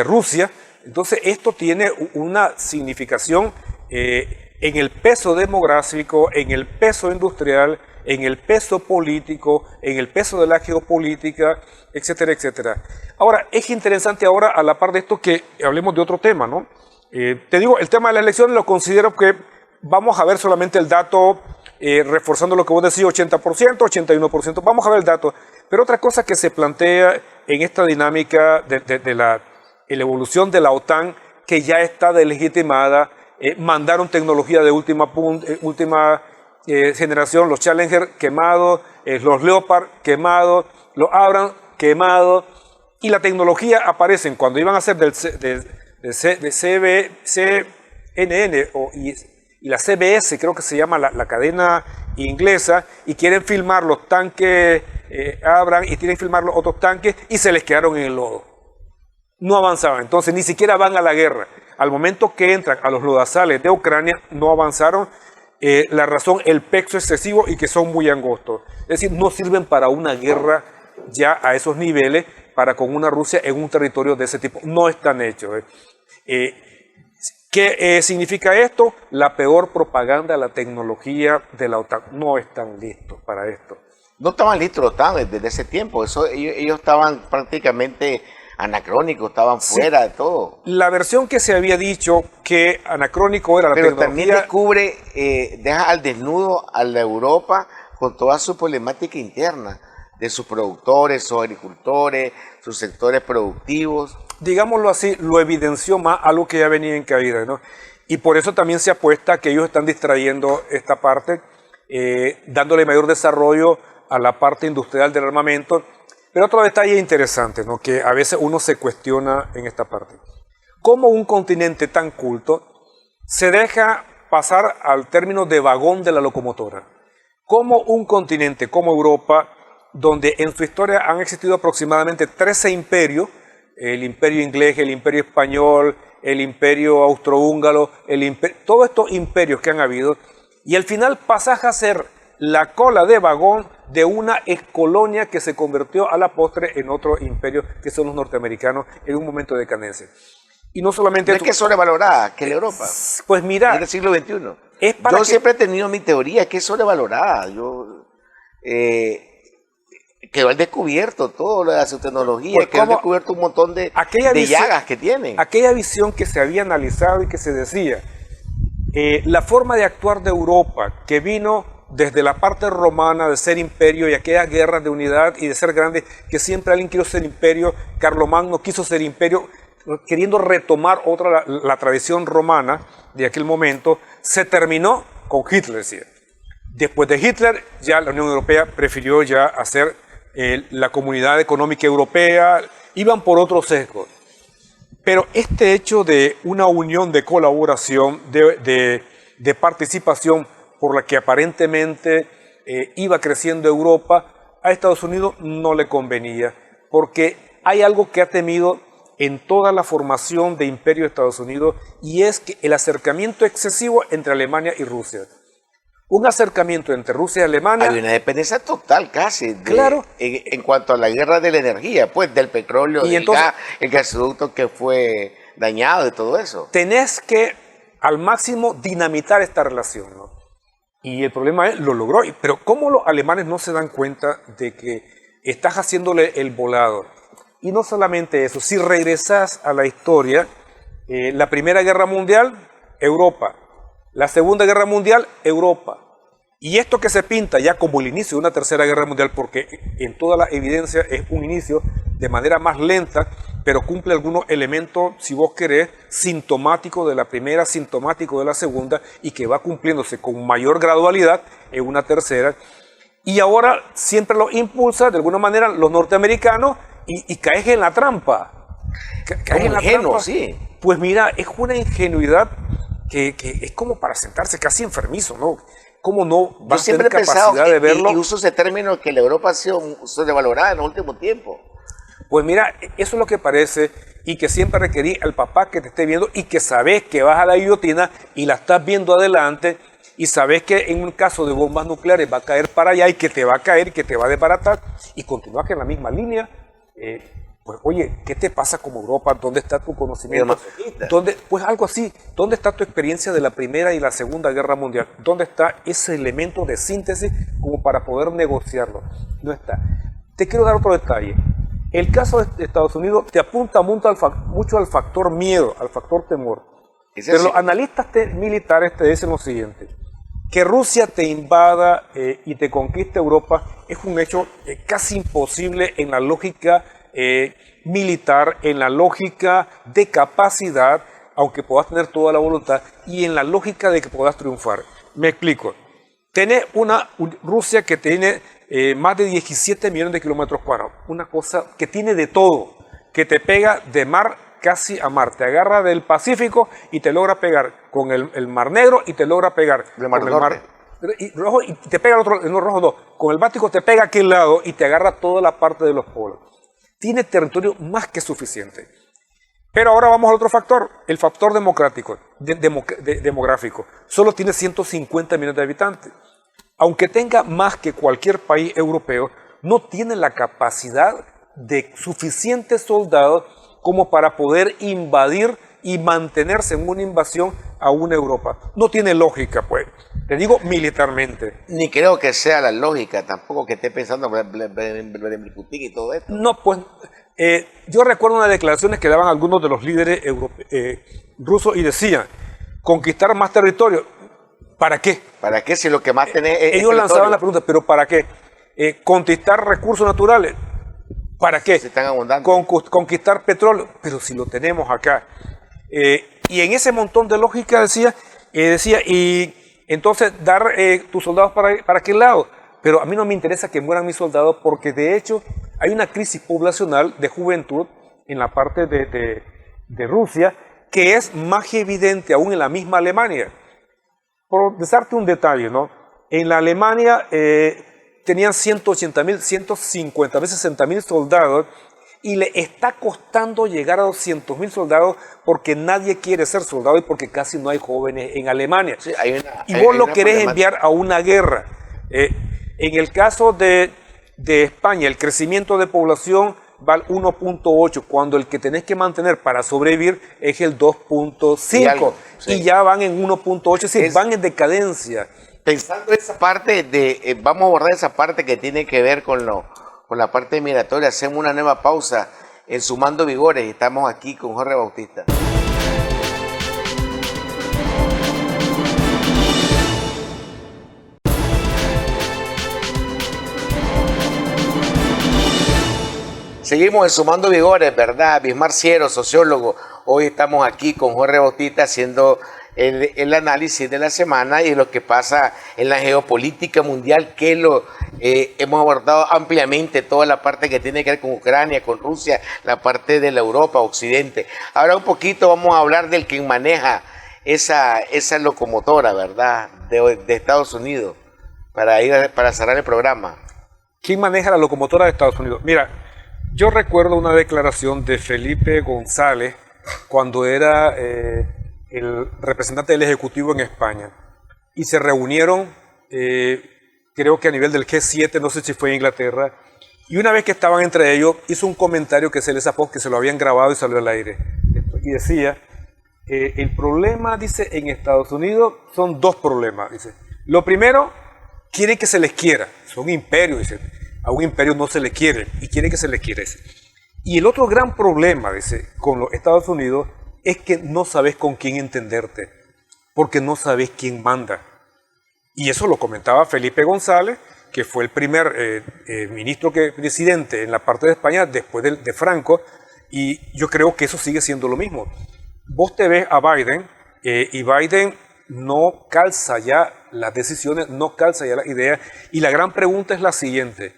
Rusia. Entonces esto tiene una significación en el peso demográfico, en el peso industrial, en el peso político, en el peso de la geopolítica, etcétera, etcétera. Ahora, es interesante ahora, a la par de esto, que hablemos de otro tema, ¿no? Te digo, el tema de las elecciones lo considero que vamos a ver solamente el dato, reforzando lo que vos decís, 80%, 81%, vamos a ver el dato. Pero otra cosa que se plantea en esta dinámica de la evolución de la OTAN, que ya está delegitimada, mandaron tecnología de última generación, los Challenger quemados, los Leopard quemados, los Abrams quemados, y la tecnología aparecen cuando iban a hacer de CNN y la CBS, creo que se llama la cadena inglesa, y quieren filmar los tanques abran y tienen que filmar los otros tanques y se les quedaron en el lodo. No avanzaban, entonces ni siquiera van a la guerra. Al momento que entran a los lodazales de Ucrania, no avanzaron. La razón, el peso excesivo y que son muy angostos. Es decir, no sirven para una guerra ya a esos niveles, para con una Rusia en un territorio de ese tipo. No están hechos. ¿Qué significa esto? La peor propaganda, la tecnología de la OTAN. No están listos para esto. No estaban listos los OTAN desde ese tiempo. Ellos estaban prácticamente anacrónicos, estaban fuera de todo. La versión que se había dicho que anacrónico era la Pero tecnología... también descubre, deja al desnudo a la Europa con toda su problemática interna, de sus productores, sus agricultores, sus sectores productivos. Digámoslo así, lo evidenció más algo que ya venía en caída, ¿no? Y por eso también se apuesta que ellos están distrayendo esta parte, dándole mayor desarrollo a la parte industrial del armamento. Pero otro detalle interesante, ¿no?, que a veces uno se cuestiona en esta parte. ¿Cómo un continente tan culto se deja pasar al término de vagón de la locomotora? ¿Cómo un continente como Europa, donde en su historia han existido aproximadamente 13 imperios, el imperio inglés, el imperio español, el imperio austrohúngaro, todos estos imperios que han habido, y al final pasas a ser la cola de vagón de una excolonia que se convirtió a la postre en otro imperio, que son los norteamericanos, en un momento de decadencia. Y no solamente... ¿No es que es sobrevalorada que la Europa? Pues mira... En el siglo XXI. Yo siempre he tenido mi teoría, que es sobrevalorada. Quedó al descubierto todo lo de su tecnología, pues quedó al descubierto un montón de llagas que tienen. Aquella visión que se había analizado y que se decía, la forma de actuar de Europa, que vino desde la parte romana de ser imperio y aquellas guerras de unidad y de ser grande, que siempre alguien quiso ser imperio, Carlomagno quiso ser imperio, queriendo retomar la tradición romana de aquel momento, se terminó con Hitler. ¿Sí? Después de Hitler, ya la Unión Europea prefirió ya hacer la Comunidad Económica Europea, iban por otros sesgos. Pero este hecho de una unión de colaboración, de participación por la que aparentemente iba creciendo Europa, a Estados Unidos no le convenía, porque hay algo que ha temido en toda la formación de imperio de Estados Unidos, y es que el acercamiento excesivo entre Alemania y Rusia. Un acercamiento entre Rusia y Alemania... Hay una dependencia total casi, claro, en cuanto a la guerra de la energía, pues del petróleo, y entonces, el gasoducto que fue dañado y todo eso. Tenés que al máximo dinamitar esta relación, ¿no? Y el problema es, lo logró, pero ¿cómo los alemanes no se dan cuenta de que estás haciéndole el volado? Y no solamente eso, si regresas a la historia, la Primera Guerra Mundial, Europa. La Segunda Guerra Mundial, Europa. Y esto que se pinta ya como el inicio de una Tercera Guerra Mundial, porque en toda la evidencia es un inicio de manera más lenta, pero cumple algunos elementos, si vos querés, sintomáticos de la primera, sintomáticos de la segunda, y que va cumpliéndose con mayor gradualidad en una tercera. Y ahora siempre lo impulsa de alguna manera los norteamericanos, y caes en la trampa. Caes en la trampa. Sí. Pues mira, es una ingenuidad que es como para sentarse casi enfermizo, ¿no? ¿Cómo no va a tener capacidad de verlo? Y uso ese término que la Europa ha sido sobrevalorada en el último tiempo. Pues mira, eso es lo que parece, y que siempre requerí al papá que te esté viendo y que sabes que vas a la guillotina y la estás viendo adelante, y sabes que en un caso de bombas nucleares va a caer para allá y que te va a caer y que te va a desbaratar, y continúas en la misma línea. Pues oye, ¿qué te pasa como Europa? ¿Dónde está tu conocimiento? Pues algo así, ¿dónde está tu experiencia de la Primera y la Segunda Guerra Mundial? ¿Dónde está ese elemento de síntesis como para poder negociarlo? No está. Te quiero dar otro detalle. El caso de Estados Unidos te apunta mucho al factor miedo, al factor temor. Pero los analistas militares te dicen lo siguiente: que Rusia te invada y te conquiste Europa es un hecho casi imposible en la lógica militar, en la lógica de capacidad, aunque puedas tener toda la voluntad, y en la lógica de que puedas triunfar. Me explico. Tenés una Rusia que tiene más de 17 millones de kilómetros cuadrados, una cosa que tiene de todo, que te pega de mar casi a mar, te agarra del Pacífico y te logra pegar con el Mar Negro y te logra pegar con el mar y te pega el otro, no rojo no, con el báltico te pega a aquel lado y te agarra toda la parte de los polos. Tiene territorio más que suficiente. Pero ahora vamos al otro factor, el factor demográfico. Solo tiene 150 millones de habitantes. Aunque tenga más que cualquier país europeo, no tiene la capacidad de suficientes soldados como para poder invadir y mantenerse en una invasión a una Europa. No tiene lógica, pues. Te digo militarmente. Ni creo que sea la lógica, tampoco que esté pensando en Putin y todo esto. No, pues yo recuerdo unas declaraciones que daban algunos de los líderes rusos y decían, conquistar más territorio, ¿para qué? ¿Para qué si lo que más tenés es ellos lanzaban la pregunta, ¿pero para qué? Conquistar recursos naturales, ¿para qué? Si están abundantes. Conquistar petróleo, pero si lo tenemos acá. Y en ese montón de lógica decía y entonces dar tus soldados para aquel lado. Pero a mí no me interesa que mueran mis soldados porque de hecho hay una crisis poblacional de juventud en la parte de Rusia que es más evidente aún en la misma Alemania. Por darte un detalle, ¿no? En la Alemania tenían 180.000, 150.000, 60.000 soldados y le está costando llegar a 200.000 soldados porque nadie quiere ser soldado y porque casi no hay jóvenes en Alemania. Sí, y vos lo querés enviar a una guerra. En el caso de España, el crecimiento de población va al 1.8, cuando el que tenés que mantener para sobrevivir es el 2.5. Y ya van en 1.8, es decir, van en decadencia. Pensando esa parte vamos a abordar esa parte que tiene que ver con la parte migratoria. Hacemos una nueva pausa en Sumando Vigores y estamos aquí con Jorge Bautista. Seguimos en Sumando Vigores, ¿verdad? Bismar Siero, sociólogo. Hoy estamos aquí con Jorge Bautista haciendo el análisis de la semana y lo que pasa en la geopolítica mundial, que hemos abordado ampliamente toda la parte que tiene que ver con Ucrania, con Rusia, la parte de la Europa, Occidente. Ahora un poquito vamos a hablar del quien maneja esa locomotora, ¿verdad? De Estados Unidos, para cerrar el programa. ¿Quién maneja la locomotora de Estados Unidos? Mira, yo recuerdo una declaración de Felipe González cuando era el representante del Ejecutivo en España y se reunieron, creo que a nivel del G7, no sé si fue en Inglaterra, y una vez que estaban entre ellos hizo un comentario que se les zapó, que se lo habían grabado y salió al aire, y decía, el problema, dice, en Estados Unidos son dos problemas, dice. Lo primero, quieren que se les quiera, son imperios, dice. A un imperio no se le quiere y quiere que se le quiera. Y el otro gran problema, dice, con los Estados Unidos es que no sabes con quién entenderte, porque no sabes quién manda. Y eso lo comentaba Felipe González, que fue el primer presidente en la parte de España después de Franco, y yo creo que eso sigue siendo lo mismo. Vos te ves a Biden y Biden no calza ya las decisiones, no calza ya las ideas, y la gran pregunta es la siguiente: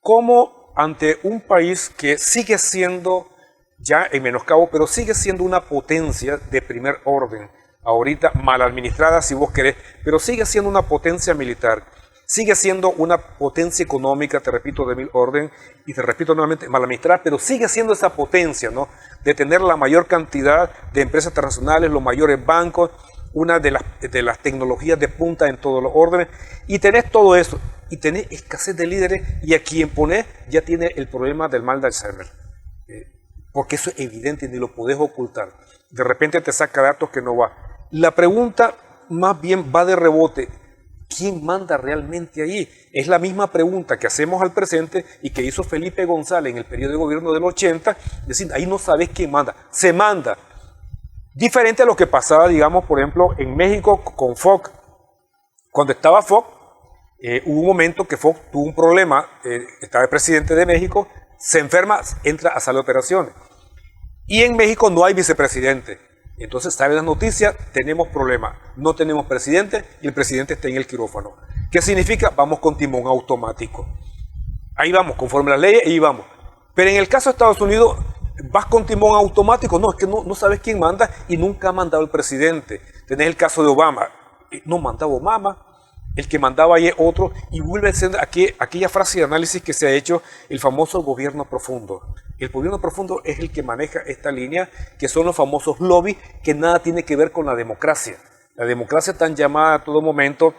¿cómo ante un país que sigue siendo, ya en menoscabo, pero sigue siendo una potencia de primer orden, ahorita mal administrada si vos querés, pero sigue siendo una potencia militar, sigue siendo una potencia económica, te repito, de mil orden, y te repito nuevamente, mal administrada, pero sigue siendo esa potencia, ¿no?, de tener la mayor cantidad de empresas transnacionales, los mayores bancos, una de las tecnologías de punta en todos los órdenes, y tenés todo eso, y tenés escasez de líderes, y a quien ponés ya tiene el problema del mal de Alzheimer, porque eso es evidente y ni lo podés ocultar. De repente te saca datos que no va. La pregunta más bien va de rebote: ¿quién manda realmente ahí? Es la misma pregunta que hacemos al presente y que hizo Felipe González en el periodo de gobierno del 80, es decir, ahí no sabes quién manda, se manda. Diferente a lo que pasaba, digamos, por ejemplo, en México con Fox. Cuando estaba Fox, hubo un momento que Fox tuvo un problema, estaba el presidente de México, se enferma, entra a sala de operaciones. Y en México no hay vicepresidente. Entonces sale la noticia, tenemos problemas, no tenemos presidente y el presidente está en el quirófano. ¿Qué significa? Vamos con timón automático. Ahí vamos, conforme las leyes, ahí vamos. Pero en el caso de Estados Unidos, vas con timón automático, no, es que no sabes quién manda y nunca ha mandado el presidente. Tenés el caso de Obama, no mandaba Obama, el que mandaba ahí es otro, y vuelve a ser aquella frase de análisis que se ha hecho, el famoso gobierno profundo. El gobierno profundo es el que maneja esta línea, que son los famosos lobbies, que nada tiene que ver con la democracia. La democracia tan llamada a todo momento,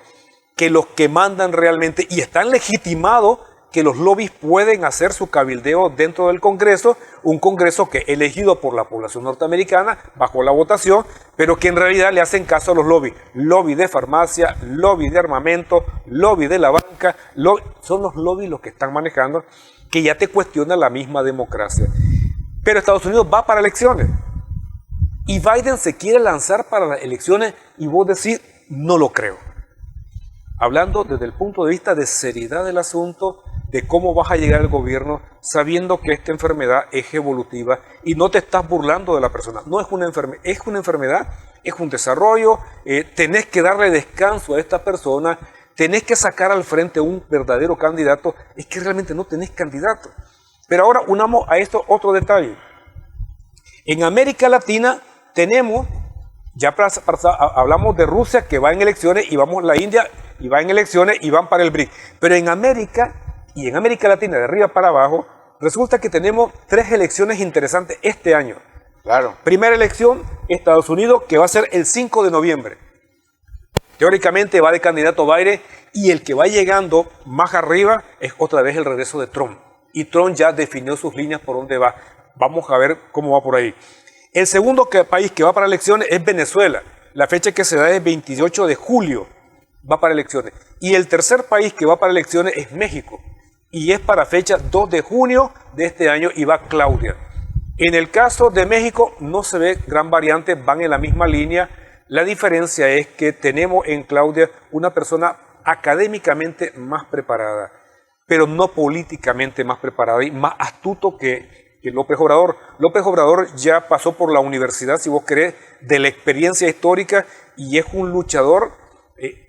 que los que mandan realmente, y están legitimados, que los lobbies pueden hacer su cabildeo dentro del Congreso, un Congreso que es elegido por la población norteamericana bajo la votación, pero que en realidad le hacen caso a los lobbies. Lobby de farmacia, lobby de armamento, lobby de la banca, son los lobbies los que están manejando, que ya te cuestiona la misma democracia. Pero Estados Unidos va para elecciones, y Biden se quiere lanzar para las elecciones, y vos decís, no lo creo. Hablando desde el punto de vista de seriedad del asunto, de cómo vas a llegar al gobierno sabiendo que esta enfermedad es evolutiva y no te estás burlando de la persona. No es una enfermedad, es un desarrollo, tenés que darle descanso a esta persona, tenés que sacar al frente un verdadero candidato, es que realmente no tenés candidato. Pero ahora unamos a esto otro detalle. En América Latina tenemos, hablamos de Rusia que va en elecciones y vamos la India y va en elecciones y van para el BRIC. Pero en América y en América Latina, de arriba para abajo, resulta que tenemos 3 elecciones interesantes este año. Claro. Primera elección, Estados Unidos, que va a ser el 5 de noviembre. Teóricamente va de candidato Biden, y el que va llegando más arriba es otra vez el regreso de Trump. Y Trump ya definió sus líneas por dónde va. Vamos a ver cómo va por ahí. El segundo país que va para elecciones es Venezuela. La fecha que se da es 28 de julio. Va para elecciones. Y el tercer país que va para elecciones es México. Y es para fecha 2 de junio de este año y va Claudia. En el caso de México no se ve gran variante, van en la misma línea. La diferencia es que tenemos en Claudia una persona académicamente más preparada, pero no políticamente más preparada y más astuto que López Obrador. López Obrador ya pasó por la universidad, si vos querés, de la experiencia histórica, y es un luchador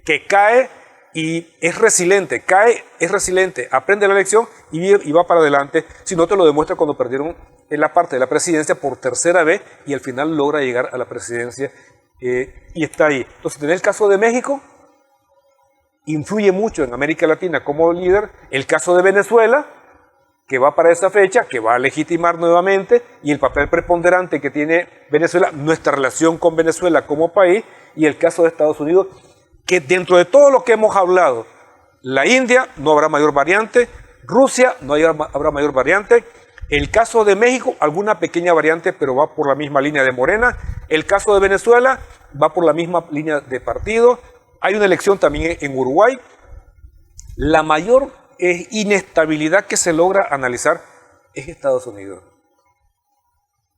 que cae y es resiliente, aprende la lección y va para adelante. Si no, te lo demuestra cuando perdieron en la parte de la presidencia por tercera vez y al final logra llegar a la presidencia y está ahí. Entonces, en el caso de México, influye mucho en América Latina como líder. El caso de Venezuela, que va para esa fecha, que va a legitimar nuevamente, y el papel preponderante que tiene Venezuela, nuestra relación con Venezuela como país, y el caso de Estados Unidos, que dentro de todo lo que hemos hablado, la India no habrá mayor variante, Rusia no habrá mayor variante, el caso de México, alguna pequeña variante, pero va por la misma línea de Morena, el caso de Venezuela va por la misma línea de partido, hay una elección también en Uruguay. La mayor inestabilidad que se logra analizar es Estados Unidos.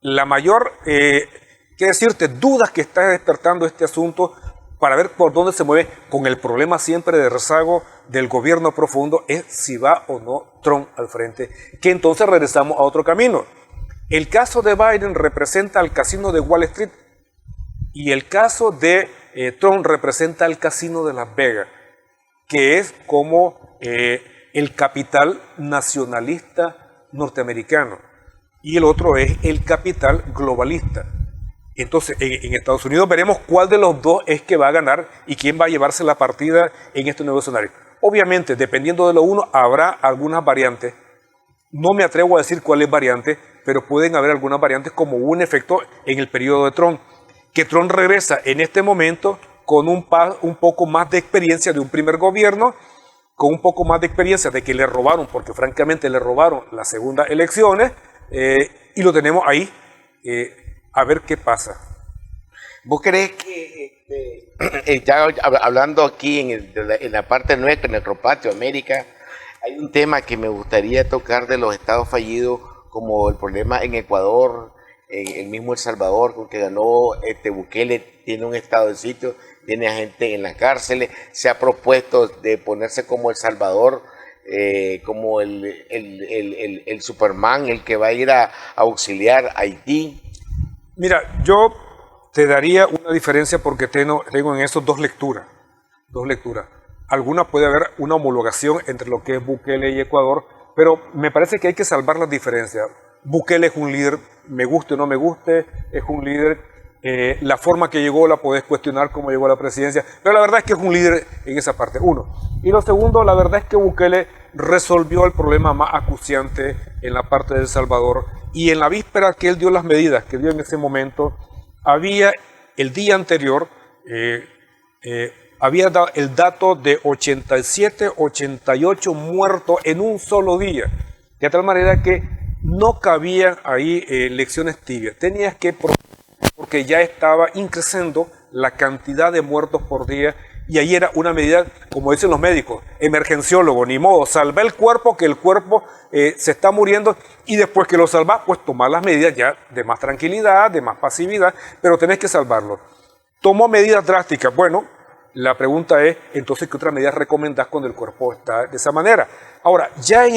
La mayor, qué decirte, dudas que está despertando este asunto para ver por dónde se mueve, con el problema siempre de rezago del gobierno profundo, es si va o no Trump al frente, que entonces regresamos a otro camino. El caso de Biden representa al casino de Wall Street y el caso de Trump representa al casino de Las Vegas, que es como el capital nacionalista norteamericano, y el otro es el capital globalista. Entonces, en Estados Unidos veremos cuál de los dos es que va a ganar y quién va a llevarse la partida en este nuevo escenario. Obviamente, dependiendo de lo uno, habrá algunas variantes. No me atrevo a decir cuál es variante, pero pueden haber algunas variantes, como un efecto en el periodo de Trump, que Trump regresa en este momento con un poco más de experiencia de un primer gobierno, con un poco más de experiencia de que le robaron, porque francamente le robaron las segundas elecciones, y lo tenemos ahí. A ver qué pasa. ¿Vos crees que, ya hablando aquí en la parte nuestra, en nuestro patio, América, hay un tema que me gustaría tocar de los estados fallidos, como el problema en Ecuador, el mismo El Salvador, con que ganó Bukele, tiene un estado de sitio, tiene a gente en las cárceles, se ha propuesto de ponerse como El Salvador, como el Superman, el que va a ir a auxiliar a Haití. Mira, yo te daría una diferencia porque tengo en eso dos lecturas. Alguna puede haber una homologación entre lo que es Bukele y Ecuador, pero me parece que hay que salvar las diferencias. Bukele es un líder, me guste o no me guste, es un líder La forma que llegó la podés cuestionar, cómo llegó a la presidencia, pero la verdad es que es un líder en esa parte, uno. Y lo segundo, la verdad es que Bukele resolvió el problema más acuciante en la parte de El Salvador, y en la víspera que él dio las medidas que dio en ese momento, había el día anterior, había dado el dato de 87, 88 muertos en un solo día, de tal manera que no cabían ahí lecciones tibias, tenías que porque ya estaba increciendo la cantidad de muertos por día, y ahí era una medida, como dicen los médicos, emergenciólogo, ni modo, salva el cuerpo, que el cuerpo se está muriendo, y después que lo salva, pues tomar las medidas ya de más tranquilidad, de más pasividad, pero tenés que salvarlo. Tomó medidas drásticas. Bueno, la pregunta es, entonces, ¿qué otras medidas recomendás cuando el cuerpo está de esa manera? Ahora, ya en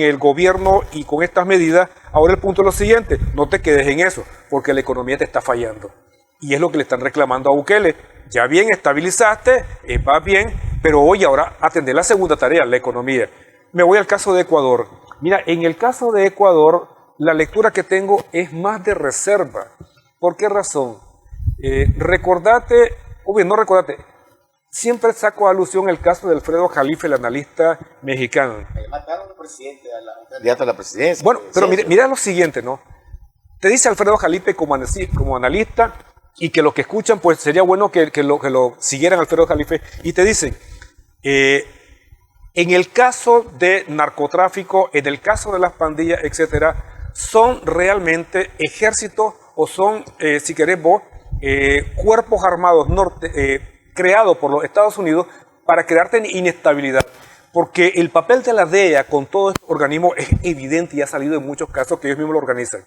el gobierno y con estas medidas, ahora el punto es lo siguiente: no te quedes en eso, porque la economía te está fallando. Y es lo que le están reclamando a Bukele. Ya bien, estabilizaste, va bien, pero hoy ahora atender la segunda tarea, la economía. Me voy al caso de Ecuador. Mira, en el caso de Ecuador, la lectura que tengo es más de reserva. ¿Por qué razón? Recordate, o bien no recordate, siempre saco a alusión el caso de Alfredo Jalife, el analista mexicano. Mataron al presidente, al candidato a la presidencia. Bueno, pero mira lo siguiente, ¿no? Te dice Alfredo Jalife como analista, y que los que escuchan, pues sería bueno que lo siguieran Alfredo Jalife, y te dicen, en el caso de narcotráfico, en el caso de las pandillas, etcétera, son realmente ejércitos o son, si querés vos, cuerpos armados creados por los Estados Unidos para crearte inestabilidad. Porque el papel de la DEA con todos estos organismos es evidente y ha salido en muchos casos que ellos mismos lo organizan.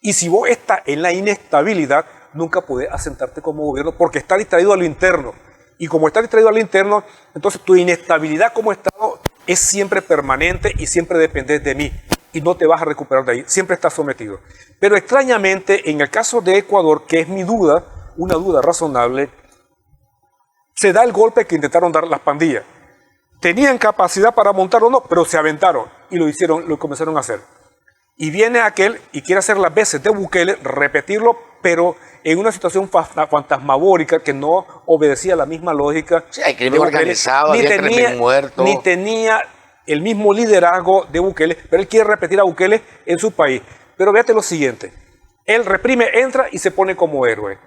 Y si vos estás en la inestabilidad, nunca podés asentarte como gobierno porque está distraído a lo interno. Y como está distraído a lo interno, entonces tu inestabilidad como Estado es siempre permanente y siempre depende de mí. Y no te vas a recuperar de ahí, siempre estás sometido. Pero extrañamente, en el caso de Ecuador, que es mi duda, una duda razonable, se da el golpe que intentaron dar las pandillas. Tenían capacidad para montar o no, pero se aventaron y lo comenzaron a hacer. Y viene aquel y quiere hacer las veces de Bukele, repetirlo, pero en una situación fantasmagórica que no obedecía la misma lógica. Sí, hay crimen organizado, había crimen muerto. Ni tenía el mismo liderazgo de Bukele, pero él quiere repetir a Bukele en su país. Pero véate lo siguiente, él reprime, entra y se pone como héroe.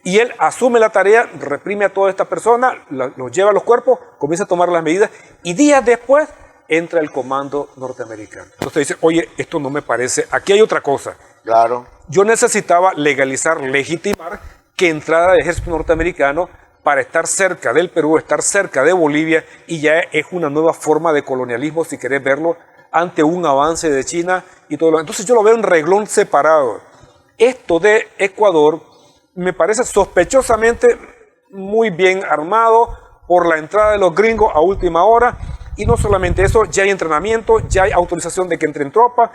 Y él asume la tarea, reprime a toda esta persona, los lleva a los cuerpos, comienza a tomar las medidas, y días después entra el comando norteamericano. Entonces dice, oye, esto no me parece, aquí hay otra cosa. Claro. Yo necesitaba legalizar, legitimar que entrara el ejército norteamericano para estar cerca del Perú, estar cerca de Bolivia, y ya es una nueva forma de colonialismo, si querés verlo, ante un avance de China y todo lo. Entonces yo lo veo en reglón separado. Esto de Ecuador me parece sospechosamente muy bien armado por la entrada de los gringos a última hora. Y no solamente eso, ya hay entrenamiento, ya hay autorización de que entren tropas,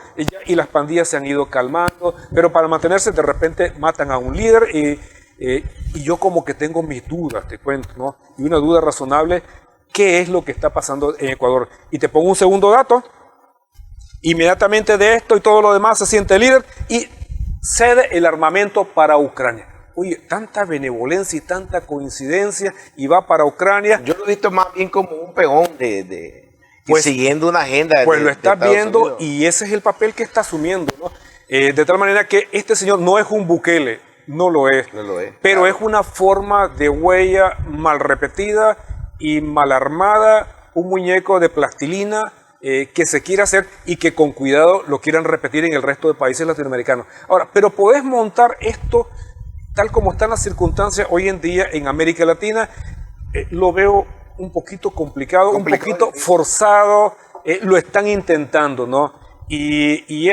y las pandillas se han ido calmando, pero para mantenerse de repente matan a un líder, y yo como que tengo mis dudas, te cuento, ¿no? Y una duda razonable, ¿qué es lo que está pasando en Ecuador? Y te pongo un segundo dato, inmediatamente de esto y todo lo demás se siente líder y cede el armamento para Ucrania. Oye, tanta benevolencia y tanta coincidencia, y va para Ucrania. Yo lo he visto más bien como un peón pues, siguiendo una agenda. Pues lo estás viendo Unidos. Y ese es el papel que está asumiendo, ¿no? De tal manera que este señor no es un Bukele, no lo es. No lo es. Pero claro. Es una forma de huella mal repetida y mal armada, un muñeco de plastilina que se quiere hacer y que con cuidado lo quieran repetir en el resto de países latinoamericanos. Ahora, pero podés montar esto tal como están las circunstancias hoy en día en América Latina, lo veo un poquito complicado, un poquito forzado, lo están intentando, ¿no? Y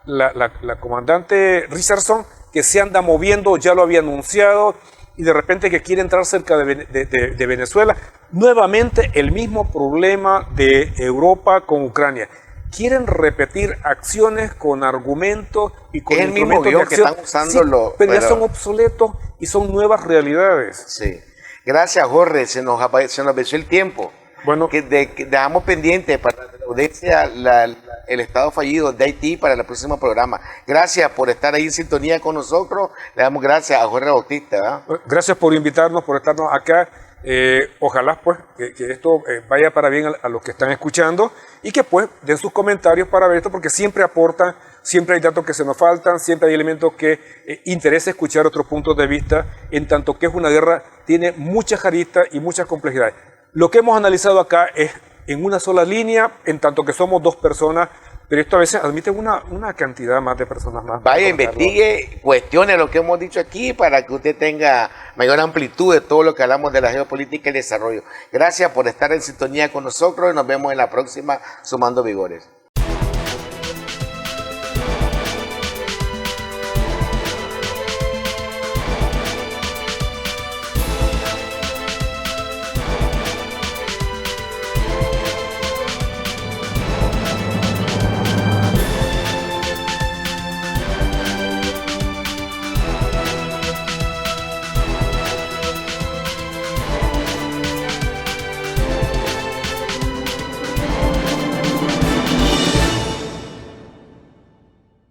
la comandante Richardson, que se anda moviendo, ya lo había anunciado, y de repente que quiere entrar cerca de Venezuela, nuevamente el mismo problema de Europa con Ucrania. Quieren repetir acciones con argumentos y con instrumentos de acción. Que están usando pero ya son obsoletos y son nuevas realidades. Sí. Gracias, Jorge. Se nos venció el tiempo. Bueno, que dejamos pendiente para la audiencia el Estado fallido de Haití para el próximo programa. Gracias por estar ahí en sintonía con nosotros. Le damos gracias a Jorge Bautista. Gracias por invitarnos, por estarnos acá. Ojalá pues que esto vaya para bien a los que están escuchando y que pues den sus comentarios para ver esto, porque siempre aportan, siempre hay datos que se nos faltan, siempre hay elementos que interesa escuchar otros puntos de vista, en tanto que es una guerra, tiene muchas aristas y muchas complejidades. Lo que hemos analizado acá es en una sola línea, en tanto que somos dos personas, pero esto a veces admite una cantidad más de personas más. Vaya, investigue, cuestione lo que hemos dicho aquí para que usted tenga mayor amplitud de todo lo que hablamos de la geopolítica y el desarrollo. Gracias por estar en sintonía con nosotros y nos vemos en la próxima Sumando Vigores.